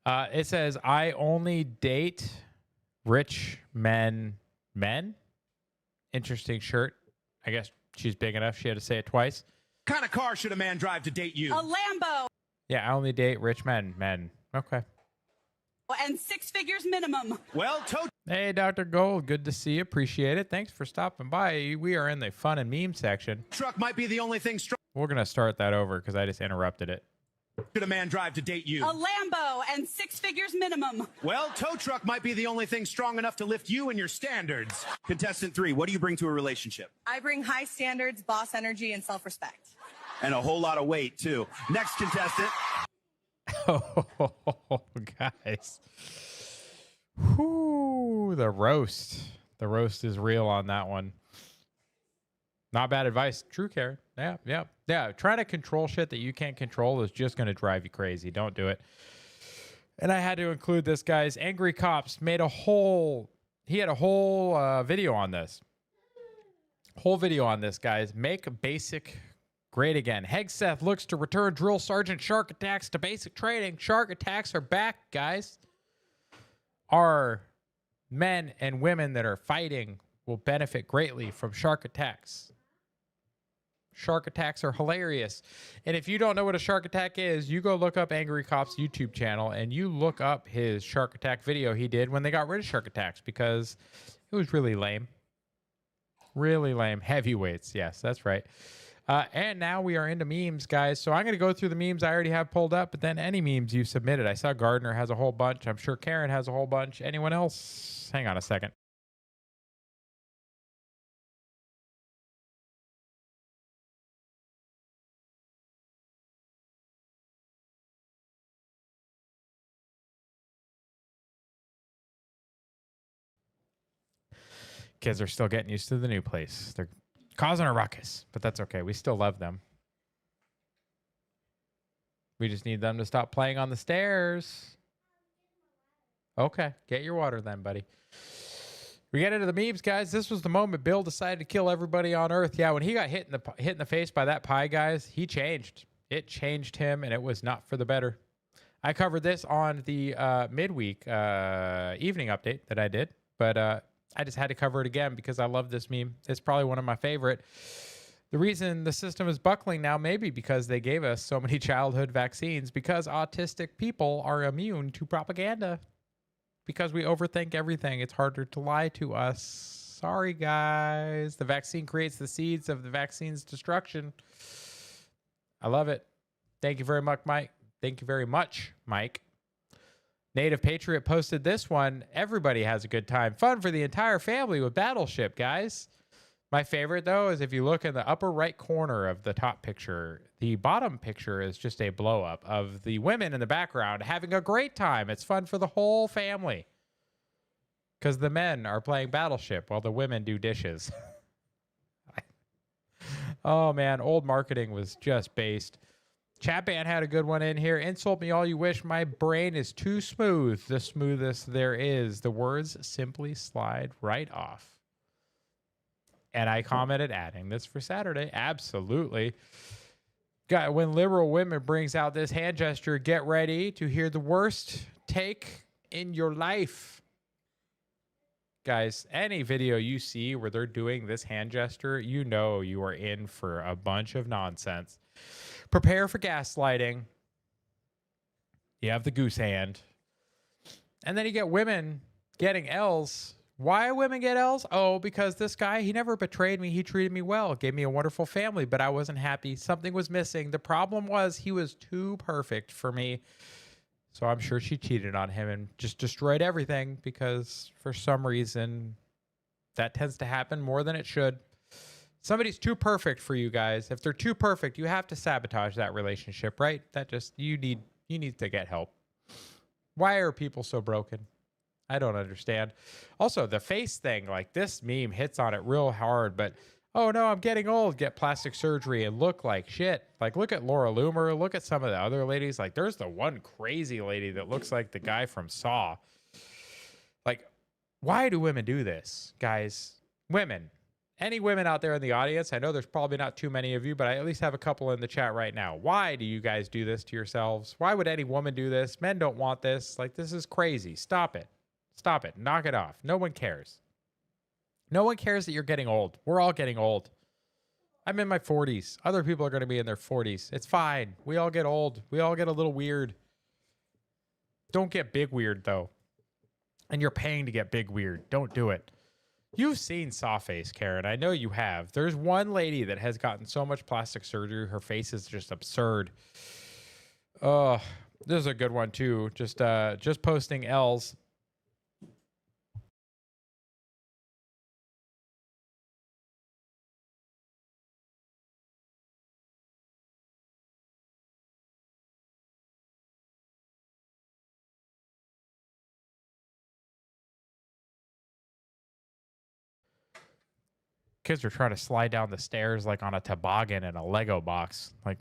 It says, I only date rich men. Interesting shirt. I guess she's big enough. She had to say it twice. What kind of car should a man drive to date you? A Lambo. Yeah, I only date rich men. Okay. And 6 figures minimum. Well, Hey, Dr. Gold. Good to see you. Appreciate it. Thanks for stopping by. We are in the fun and meme section. Truck might be the only thing strong. We're going to start that over because I just interrupted it. Should a man drive to date you? A Lambo and 6 figures minimum. Well, tow truck might be the only thing strong enough to lift you and your standards. Contestant 3, what do you bring to a relationship? I bring high standards, boss energy, and self-respect. And a whole lot of weight, too. Next contestant. Oh, guys. Whoo, the roast. The roast is real on that one. Not bad advice. True, Karen. Yeah. Trying to control shit that you can't control is just going to drive you crazy. Don't do it. And I had to include this, guys. Angry Cops made a whole... He had a whole video on this. Whole video on this, guys. Make basic great again. Hegseth looks to return Drill Sergeant Shark Attacks to basic training. Shark Attacks are back, guys. Our men and women that are fighting will benefit greatly from shark attacks. Shark attacks are hilarious. And if you don't know what a shark attack is, you go look up Angry Cop's YouTube channel and you look up his shark attack video he did when they got rid of shark attacks because it was really lame. Really lame. Heavyweights. Yes, that's right. And now we are into memes, guys. So I'm going to go through the memes I already have pulled up, but then any memes you submitted. I saw Gardner has a whole bunch. I'm sure Karen has a whole bunch. Anyone else? Hang on a second. Kids are still getting used to the new place. They're causing a ruckus, but that's okay. We still love them. We just need them to stop playing on the stairs. Okay, get your water then, buddy. We get into the memes, guys. This was the moment Bill decided to kill everybody on Earth. Yeah, when he got hit in the face by that pie, guys, he changed. It changed him, and it was not for the better. I covered this on the midweek evening update that I did, but I just had to cover it again because I love this meme. It's probably one of my favorite. The reason the system is buckling now may be because they gave us so many childhood vaccines, because autistic people are immune to propaganda. Because we overthink everything, it's harder to lie to us. Sorry, guys. The vaccine creates the seeds of the vaccine's destruction. I love it. Thank you very much, Mike. Thank you very much, Mike. Native Patriot posted this one. Everybody has a good time. Fun for the entire family with Battleship, guys. My favorite, though, is if you look in the upper right corner of the top picture, the bottom picture is just a blow-up of the women in the background having a great time. It's fun for the whole family because the men are playing Battleship while the women do dishes. Oh, man. Old marketing was just based. Chatban had a good one in here. Insult me all you wish. My brain is too smooth. The smoothest there is. The words simply slide right off. And I commented, adding this for Saturday. Absolutely. God, when liberal women brings out this hand gesture, get ready to hear the worst take in your life. Guys, any video you see where they're doing this hand gesture, you know you are in for a bunch of nonsense. Prepare for gaslighting. You have the goose hand. And then you get women getting L's. Why women get L's? Oh, because this guy, he never betrayed me. He treated me well, gave me a wonderful family, but I wasn't happy. Something was missing. The problem was he was too perfect for me. So I'm sure she cheated on him and just destroyed everything because for some reason that tends to happen more than it should. Somebody's too perfect for you guys. If they're too perfect, you have to sabotage that relationship, right? That just, you need to get help. Why are people so broken? I don't understand. Also, the face thing, like this meme hits on it real hard, but oh no, I'm getting old, get plastic surgery and look like shit. Like, look at Laura Loomer, look at some of the other ladies. Like, there's the one crazy lady that looks like the guy from Saw. Like, why do women do this, guys? Women. Any women out there in the audience? I know there's probably not too many of you, but I at least have a couple in the chat right now. Why do you guys do this to yourselves? Why would any woman do this? Men don't want this. Like, this is crazy. Stop it. Stop it. Knock it off. No one cares. No one cares that you're getting old. We're all getting old. I'm in my 40s. Other people are going to be in their 40s. It's fine. We all get old. We all get a little weird. Don't get big weird, though. And you're paying to get big weird. Don't do it. You've seen Sawface, Karen. I know you have. There's one lady that has gotten so much plastic surgery. Her face is just absurd. Oh, this is a good one, too. Just posting L's. Kids are trying to slide down the stairs like on a toboggan in a Lego box. Like,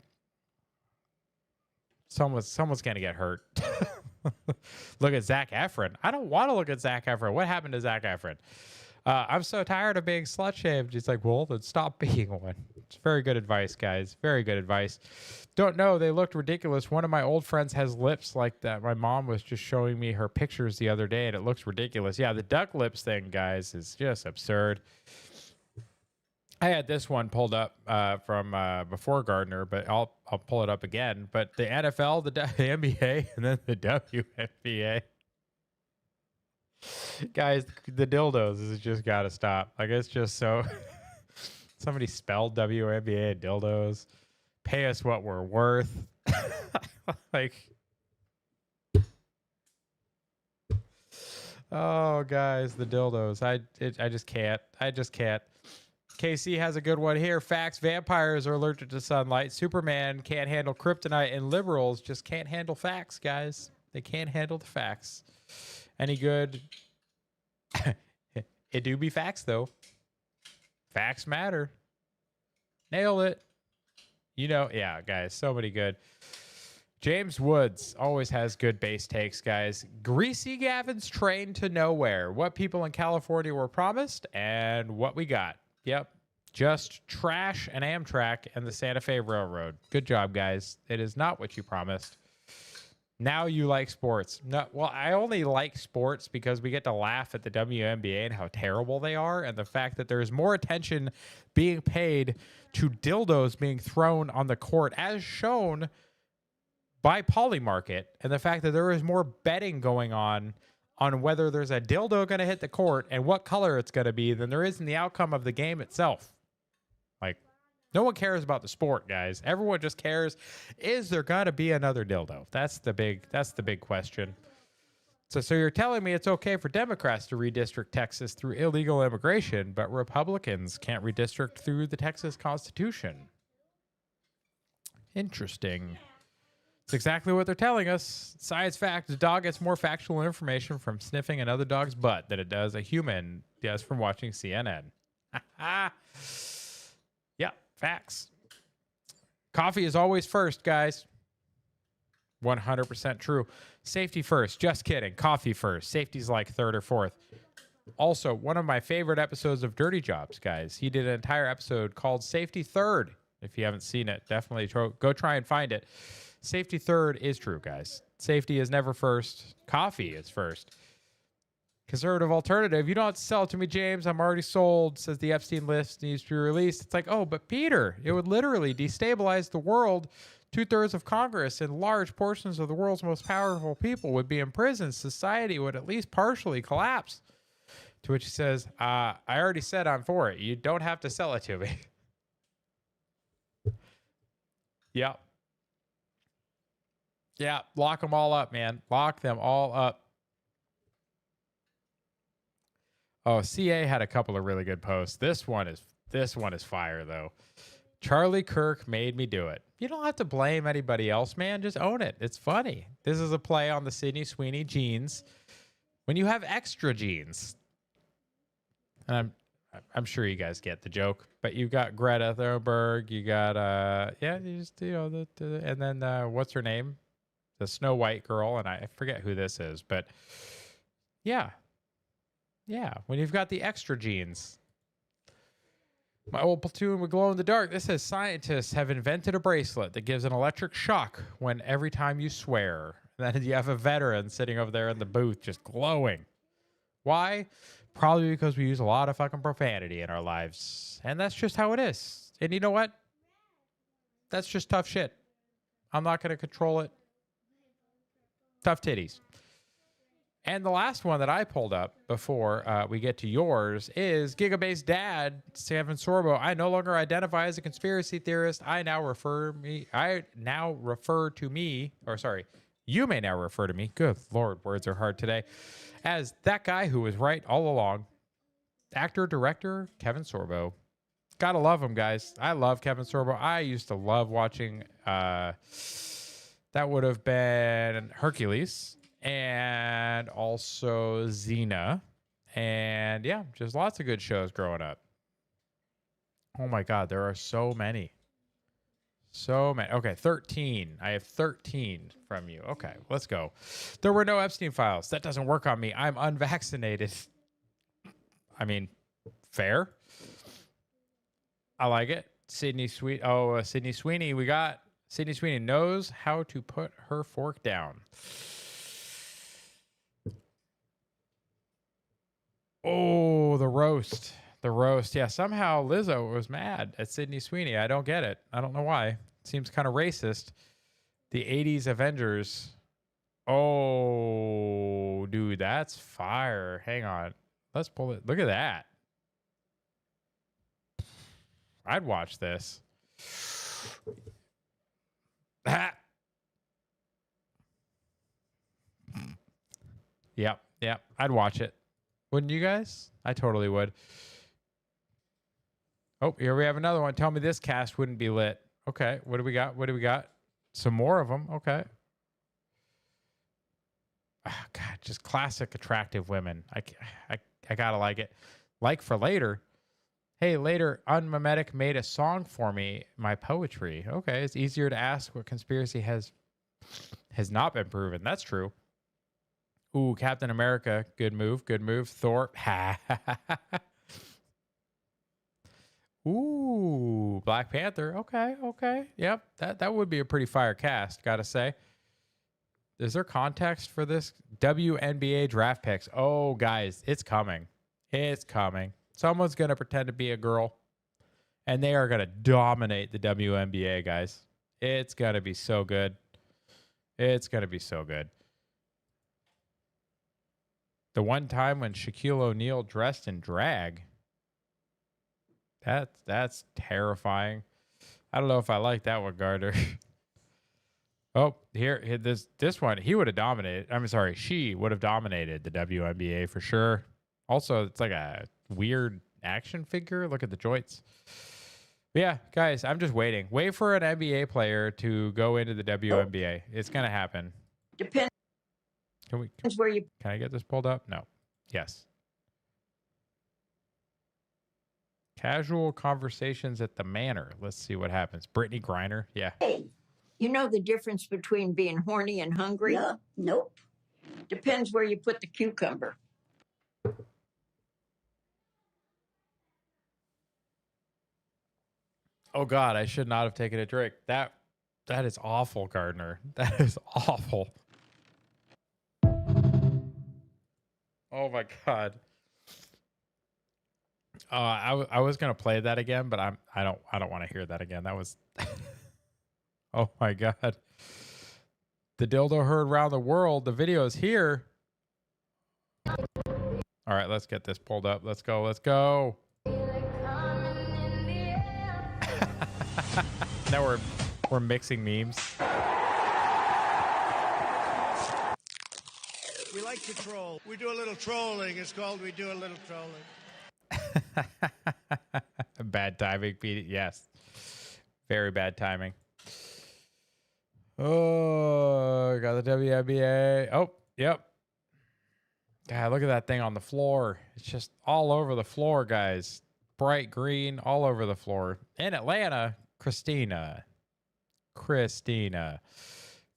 someone's gonna get hurt. Look at Zac Efron. I don't want to look at Zac Efron. What happened to Zac Efron? I'm so tired of being slut shamed. He's like, well, then stop being one. It's very good advice, guys. Very good advice. Don't know. They looked ridiculous. One of my old friends has lips like that. My mom was just showing me her pictures the other day, and it looks ridiculous. Yeah, the duck lips thing, guys, is just absurd. I had this one pulled up from before Gardner, but I'll pull it up again. But the NFL, the NBA, and then the WNBA. Guys, the dildos has just got to stop. Like, it's just so... Somebody spelled WNBA and dildos. Pay us what we're worth. Like... Oh, guys, the dildos. I just can't. I just can't. KC has a good one here. Facts. Vampires are allergic to sunlight. Superman can't handle kryptonite, and liberals just can't handle facts, guys. They can't handle the facts. Any good? It do be facts, though. Facts matter. Nail it. You know, yeah, guys, so many good. James Woods always has good base takes, guys. Greasy Gavin's train to nowhere. What people in California were promised and what we got. Yep. Just trash and Amtrak and the Santa Fe Railroad. Good job, guys. It is not what you promised. Now you like sports. No, well, I only like sports because we get to laugh at the WNBA and how terrible they are, and the fact that there's more attention being paid to dildos being thrown on the court, as shown by Polymarket, and the fact that there is more betting going on whether there's a dildo going to hit the court and what color it's going to be than there is in the outcome of the game itself. Like, no one cares about the sport, guys. Everyone just cares, is there going to be another dildo? That's the big question. So you're telling me it's okay for Democrats to redistrict Texas through illegal immigration, but Republicans can't redistrict through the Texas Constitution? Interesting. It's exactly what they're telling us. Science fact, the dog gets more factual information from sniffing another dog's butt than it does a human does from watching CNN. Yeah, facts. Coffee is always first, guys. 100% true. Safety first. Just kidding. Coffee first. Safety's like third or fourth. Also, one of my favorite episodes of Dirty Jobs, guys. He did an entire episode called Safety Third. If you haven't seen it, definitely go try and find it. Safety third is true, guys. Safety is never first. Coffee is first. Conservative alternative. You don't have to sell it to me, James. I'm already sold. Says the Epstein list needs to be released. It's like, oh, but Peter, it would literally destabilize the world. 2/3 of Congress and large portions of the world's most powerful people would be in prison. Society would at least partially collapse. To which he says, I already said I'm for it. You don't have to sell it to me. Yep. Yeah, lock them all up, man. Lock them all up. Oh, CA had a couple of really good posts. This one is fire though. Charlie Kirk made me do it. You don't have to blame anybody else, man. Just own it. It's funny. This is a play on the Sydney Sweeney genes. When you have extra genes, and I'm sure you guys get the joke, but you got Greta Thunberg, you got and then what's her name? The Snow White girl, and I forget who this is, but yeah. Yeah, when you've got the extra genes. My old platoon would glow in the dark. This says scientists have invented a bracelet that gives an electric shock when every time you swear. And then you have a veteran sitting over there in the booth just glowing. Why? Probably because we use a lot of fucking profanity in our lives. And that's just how it is. And you know what? That's just tough shit. I'm not going to control it. Tough titties. And the last one that I pulled up before we get to yours is Gigabase Dad, Kevin Sorbo. I no longer identify as a conspiracy theorist. You may now refer to me. Good Lord, words are hard today. As that guy who was right all along. Actor, director, Kevin Sorbo. Gotta love him, guys. I love Kevin Sorbo. I used to love watching, that would have been Hercules. And also Xena. And yeah, just lots of good shows growing up. Oh my God, there are so many. So many. Okay, 13. I have 13 from you. Okay, let's go. There were no Epstein files. That doesn't work on me. I'm unvaccinated. I mean, fair. I like it. Sydney Sweeney. We got Sydney Sweeney knows how to put her fork down. Oh, the roast. The roast. Yeah, somehow Lizzo was mad at Sydney Sweeney. I don't get it. I don't know why. It seems kind of racist. The 80s Avengers. Oh, dude, that's fire. Hang on. Let's pull it. Look at that. I'd watch this. Yep. I'd watch it. Wouldn't you guys? I totally would. Oh, here we have another one. Tell me this cast wouldn't be lit. Okay, what do we got? Some more of them. Okay. Oh, God, just classic attractive women. I gotta like it. Like for later. Hey, later, Unmimetic made a song for me, my poetry. Okay, it's easier to ask what conspiracy has not been proven. That's true. Ooh, Captain America. Good move. Thor. Ooh, Black Panther. Okay. Yep, that would be a pretty fire cast, gotta say. Is there context for this? WNBA draft picks. Oh, guys, it's coming. Someone's going to pretend to be a girl, and they are going to dominate the WNBA, guys. It's going to be so good. The one time when Shaquille O'Neal dressed in drag, that's terrifying. I don't know if I like that one, Gardner. Oh, here, this one, he would have dominated. She would have dominated the WNBA for sure. Also, it's like a weird action figure. Look at the joints. But yeah, guys, I'm just waiting. Wait for an NBA player to go into the WNBA. It's gonna happen. Depends. Can I get this pulled up? No. Yes. Casual conversations at the Manor. Let's see what happens. Brittany Griner. Yeah. Hey, you know the difference between being horny and hungry? No, nope. Depends where you put the cucumber. Oh God, I should not have taken a drink. That is awful, Gardner. That is awful. Oh my God. I was gonna play that again, but I don't want to hear that again. That was oh my God. The dildo heard around the world. The video is here. All right, let's get this pulled up. Let's go. Let's go. Now we're mixing memes. We like to troll. We do a little trolling. It's called We Do a Little Trolling. Bad timing, Pete. Yes. Very bad timing. Oh, got the WNBA. Oh, yep. God, look at that thing on the floor. It's just all over the floor, guys. Bright green all over the floor. In Atlanta, Christina.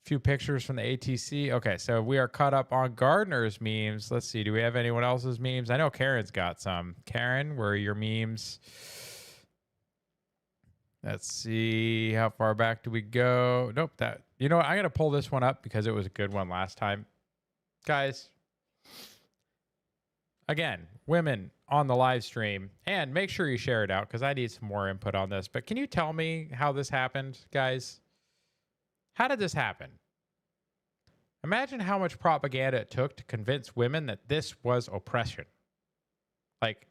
Few pictures from the ATC. Okay, so we are caught up on Gardner's memes. Let's see. Do we have anyone else's memes? I know Karen's got some. Karen, where are your memes? Let's see. How far back do we go? Nope. You know what? I'm going to pull this one up because it was a good one last time. Guys, again, women on the live stream, and make sure you share it out because I need some more input on this. But can you tell me how this happened, guys? How did this happen? Imagine how much propaganda it took to convince women that this was oppression. Like,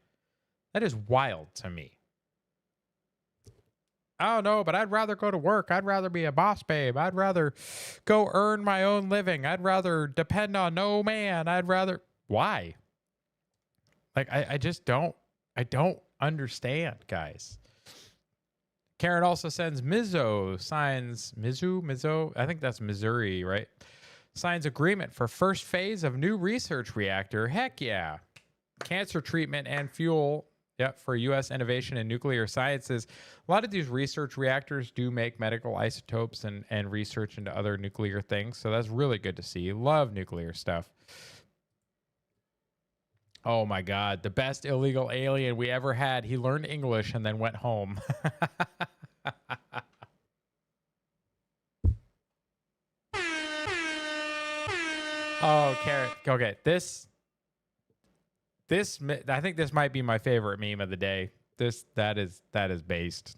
that is wild to me. I don't know, but I'd rather go to work. I'd rather be a boss babe. I'd rather go earn my own living. I'd rather depend on no man. Why? Like, I just don't understand, guys. Karen also sends Mizzo signs, Mizzo, I think that's Missouri, right? Signs agreement for first phase of new research reactor. Heck yeah. Cancer treatment and fuel. Yep, for U.S. innovation in nuclear sciences. A lot of these research reactors do make medical isotopes and research into other nuclear things. So that's really good to see. Love nuclear stuff. Oh my God, the best illegal alien we ever had. He learned English and then went home. Oh, Carrot. Okay, I think this might be my favorite meme of the day. That is based.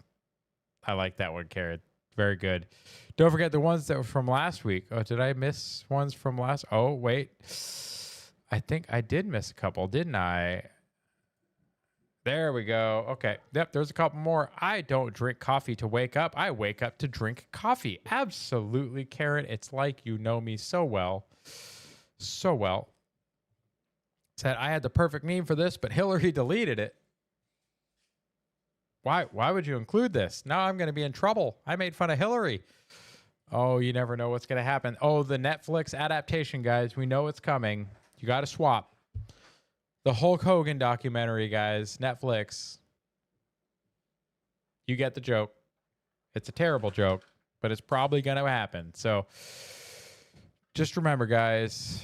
I like that one, Carrot. Very good. Don't forget the ones that were from last week. Oh, did I miss ones from last? Oh, wait. I think I did miss a couple, didn't I? There we go. Okay. Yep, there's a couple more. I don't drink coffee to wake up. I wake up to drink coffee. Absolutely, Karen. It's like you know me so well. So well. Said I had the perfect meme for this, but Hillary deleted it. Why would you include this? Now I'm going to be in trouble. I made fun of Hillary. Oh, you never know what's going to happen. Oh, the Netflix adaptation, guys. We know it's coming. You got to swap. The Hulk Hogan documentary, guys. Netflix. You get the joke. It's a terrible joke, but it's probably going to happen. So just remember, guys,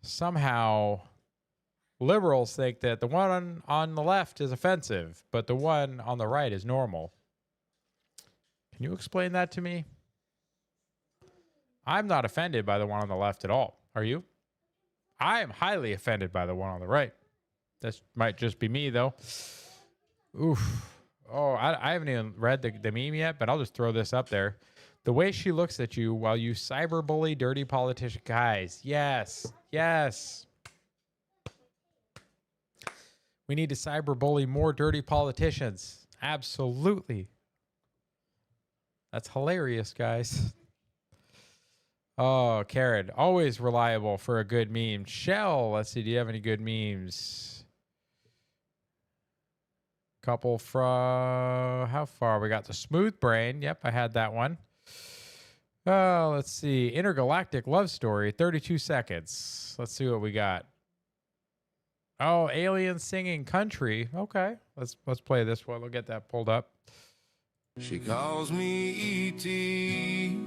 somehow liberals think that the one on the left is offensive, but the one on the right is normal. Can you explain that to me? I'm not offended by the one on the left at all. Are you? I am highly offended by the one on the right. This might just be me, though. Oof. Oh, I haven't even read the meme yet, but I'll just throw this up there. The way she looks at you while you cyberbully dirty politician. Guys, yes. Yes. We need to cyberbully more dirty politicians. Absolutely. That's hilarious, guys. Oh, Karen, always reliable for a good meme. Shell, let's see, do you have any good memes? Couple from, how far? We got the Smooth Brain. Yep, I had that one. Oh, let's see. Intergalactic Love Story, 32 seconds. Let's see what we got. Oh, Alien Singing Country. Okay, let's play this one. We'll get that pulled up. She calls me E.T.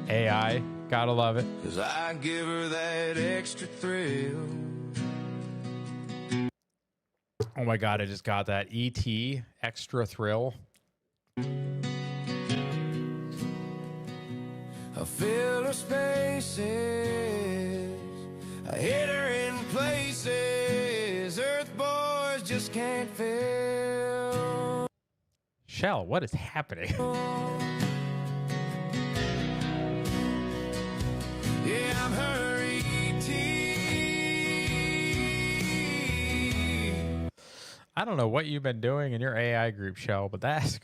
AI, gotta love it. 'Cause I give her that extra thrill. Oh my God, I just got that. E.T. Extra Thrill. I fill her spaces, I hit her in places Earth boys just can't fill. Shell, what is happening? Yeah, I'm her E.T. I don't know what you've been doing in your AI group, Shell, but that's...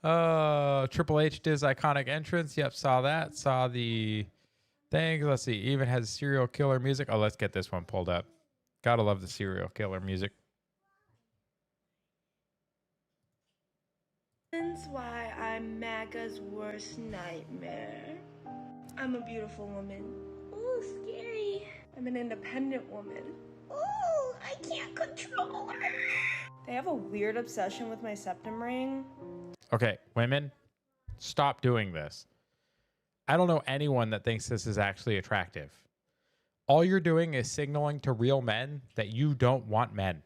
Triple H did his iconic entrance. Yep, saw that. Saw the thing. Let's see. Even has serial killer music. Oh, let's get this one pulled up. Gotta love the serial killer music. That's why I'm MAGA's worst nightmare. I'm a beautiful woman. Ooh, scary. I'm an independent woman. Ooh, I can't control her. They have a weird obsession with my septum ring. Okay, women, stop doing this. I don't know anyone that thinks this is actually attractive. All you're doing is signaling to real men that you don't want men.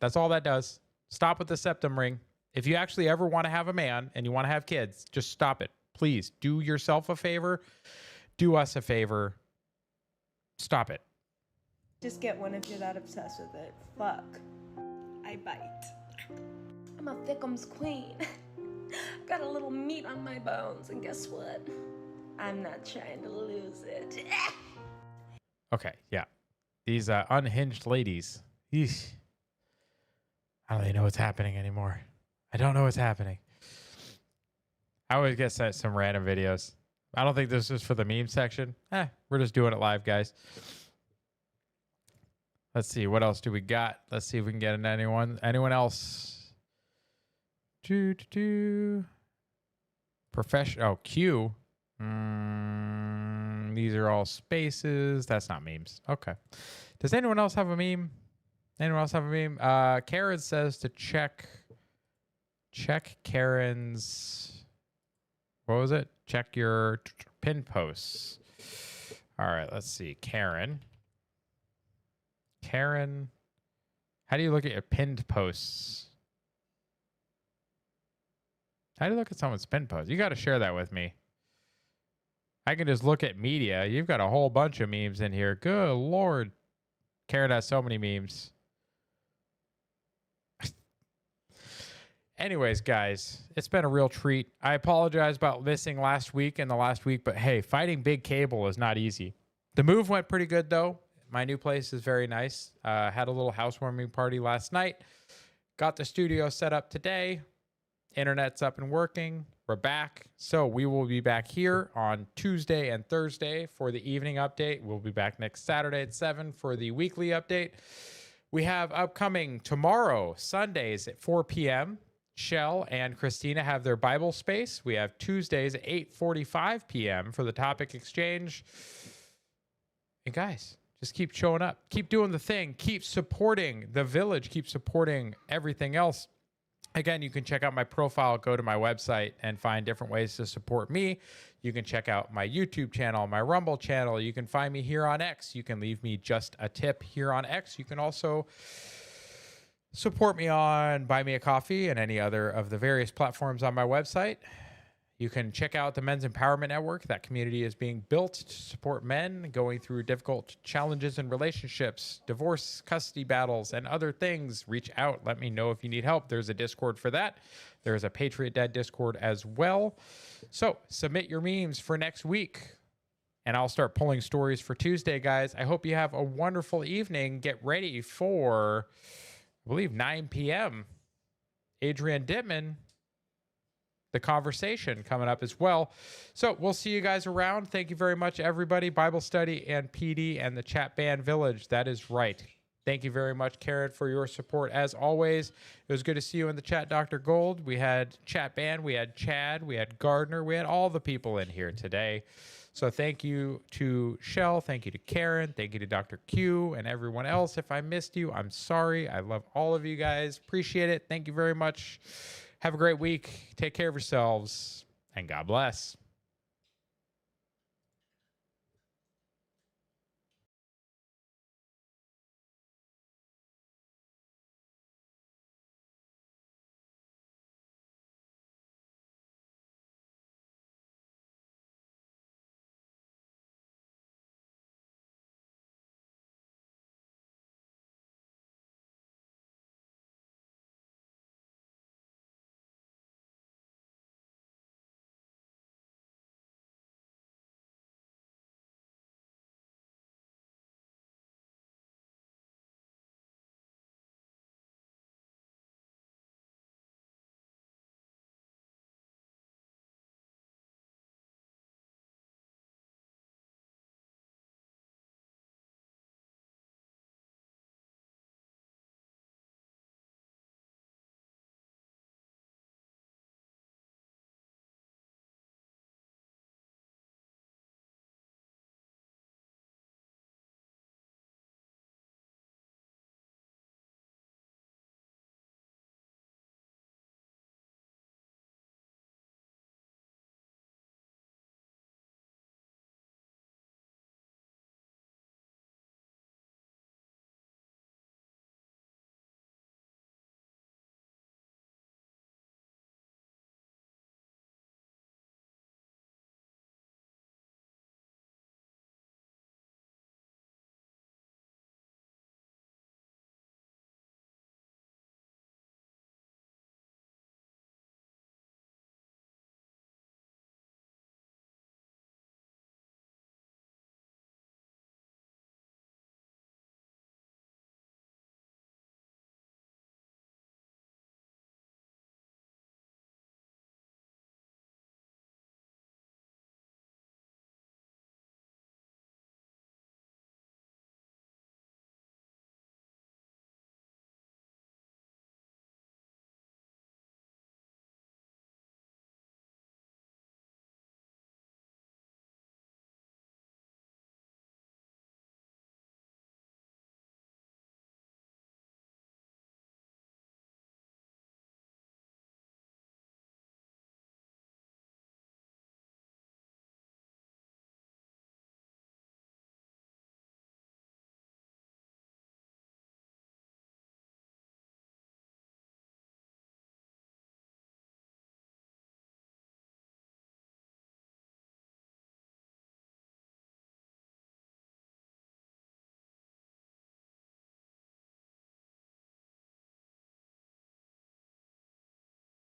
That's all that does. Stop with the septum ring. If you actually ever want to have a man and you want to have kids, just stop it. Please do yourself a favor. Do us a favor. Stop it. Just get one if you're that obsessed with it. Fuck. I bite. I'm a thickums queen. Got a little meat on my bones, and guess what? I'm not trying to lose it. Okay, yeah. These unhinged ladies. Eesh. I don't really know what's happening anymore. I don't know what's happening. I always get sent some random videos. I don't think this is for the meme section. We're just doing it live, guys. Let's see. What else do we got? Let's see if we can get anyone else. Professional. Oh, Q. These are all spaces. That's not memes. Okay. Does anyone else have a meme? Anyone else have a meme? Karen says to check Karen's. What was it? Check your pin posts. All right. Let's see. Karen. How do you look at your pinned posts? How do you look at someone's pinned post? You got to share that with me. I can just look at media. You've got a whole bunch of memes in here. Good Lord. Karen has so many memes. Anyways, guys, it's been a real treat. I apologize about missing last week and the last week, but hey, fighting big cable is not easy. The move went pretty good, though. My new place is very nice. Had a little housewarming party last night. Got the studio set up today. Internet's up and working. We're back. So we will be back here on Tuesday and Thursday for the evening update. We'll be back next Saturday at 7 for the weekly update. We have upcoming tomorrow, Sundays at 4 p.m. Shell and Christina have their Bible space. We have Tuesdays at 8:45 p.m. for the topic exchange. And guys, just keep showing up. Keep doing the thing. Keep supporting the village. Keep supporting everything else. Again, you can check out my profile, go to my website, and find different ways to support me. You can check out my YouTube channel, my Rumble channel. You can find me here on X. You can leave me just a tip here on X. You can also support me on Buy Me a Coffee and any other of the various platforms on my website. You can check out the Men's Empowerment Network. That community is being built to support men going through difficult challenges in relationships, divorce, custody battles, and other things. Reach out. Let me know if you need help. There's a Discord for that. There's a Patriot Dad Discord as well. So submit your memes for next week, and I'll start pulling stories for Tuesday, guys. I hope you have a wonderful evening. Get ready for, I believe, 9 p.m. Adrian Dittman. The conversation coming up as well. So we'll see you guys around. Thank you very much, everybody. Bible study and PD and the chat band village. That is right. Thank you very much, Karen, for your support. As always, it was good to see you in the chat, Dr. Gold. We had chat band, we had Chad, we had Gardner, we had all the people in here today. So thank you to Shell. Thank you to Karen. Thank you to Dr. Q and everyone else. If I missed you, I'm sorry. I love all of you guys. Appreciate it. Thank you very much. Have a great week. Take care of yourselves, and God bless.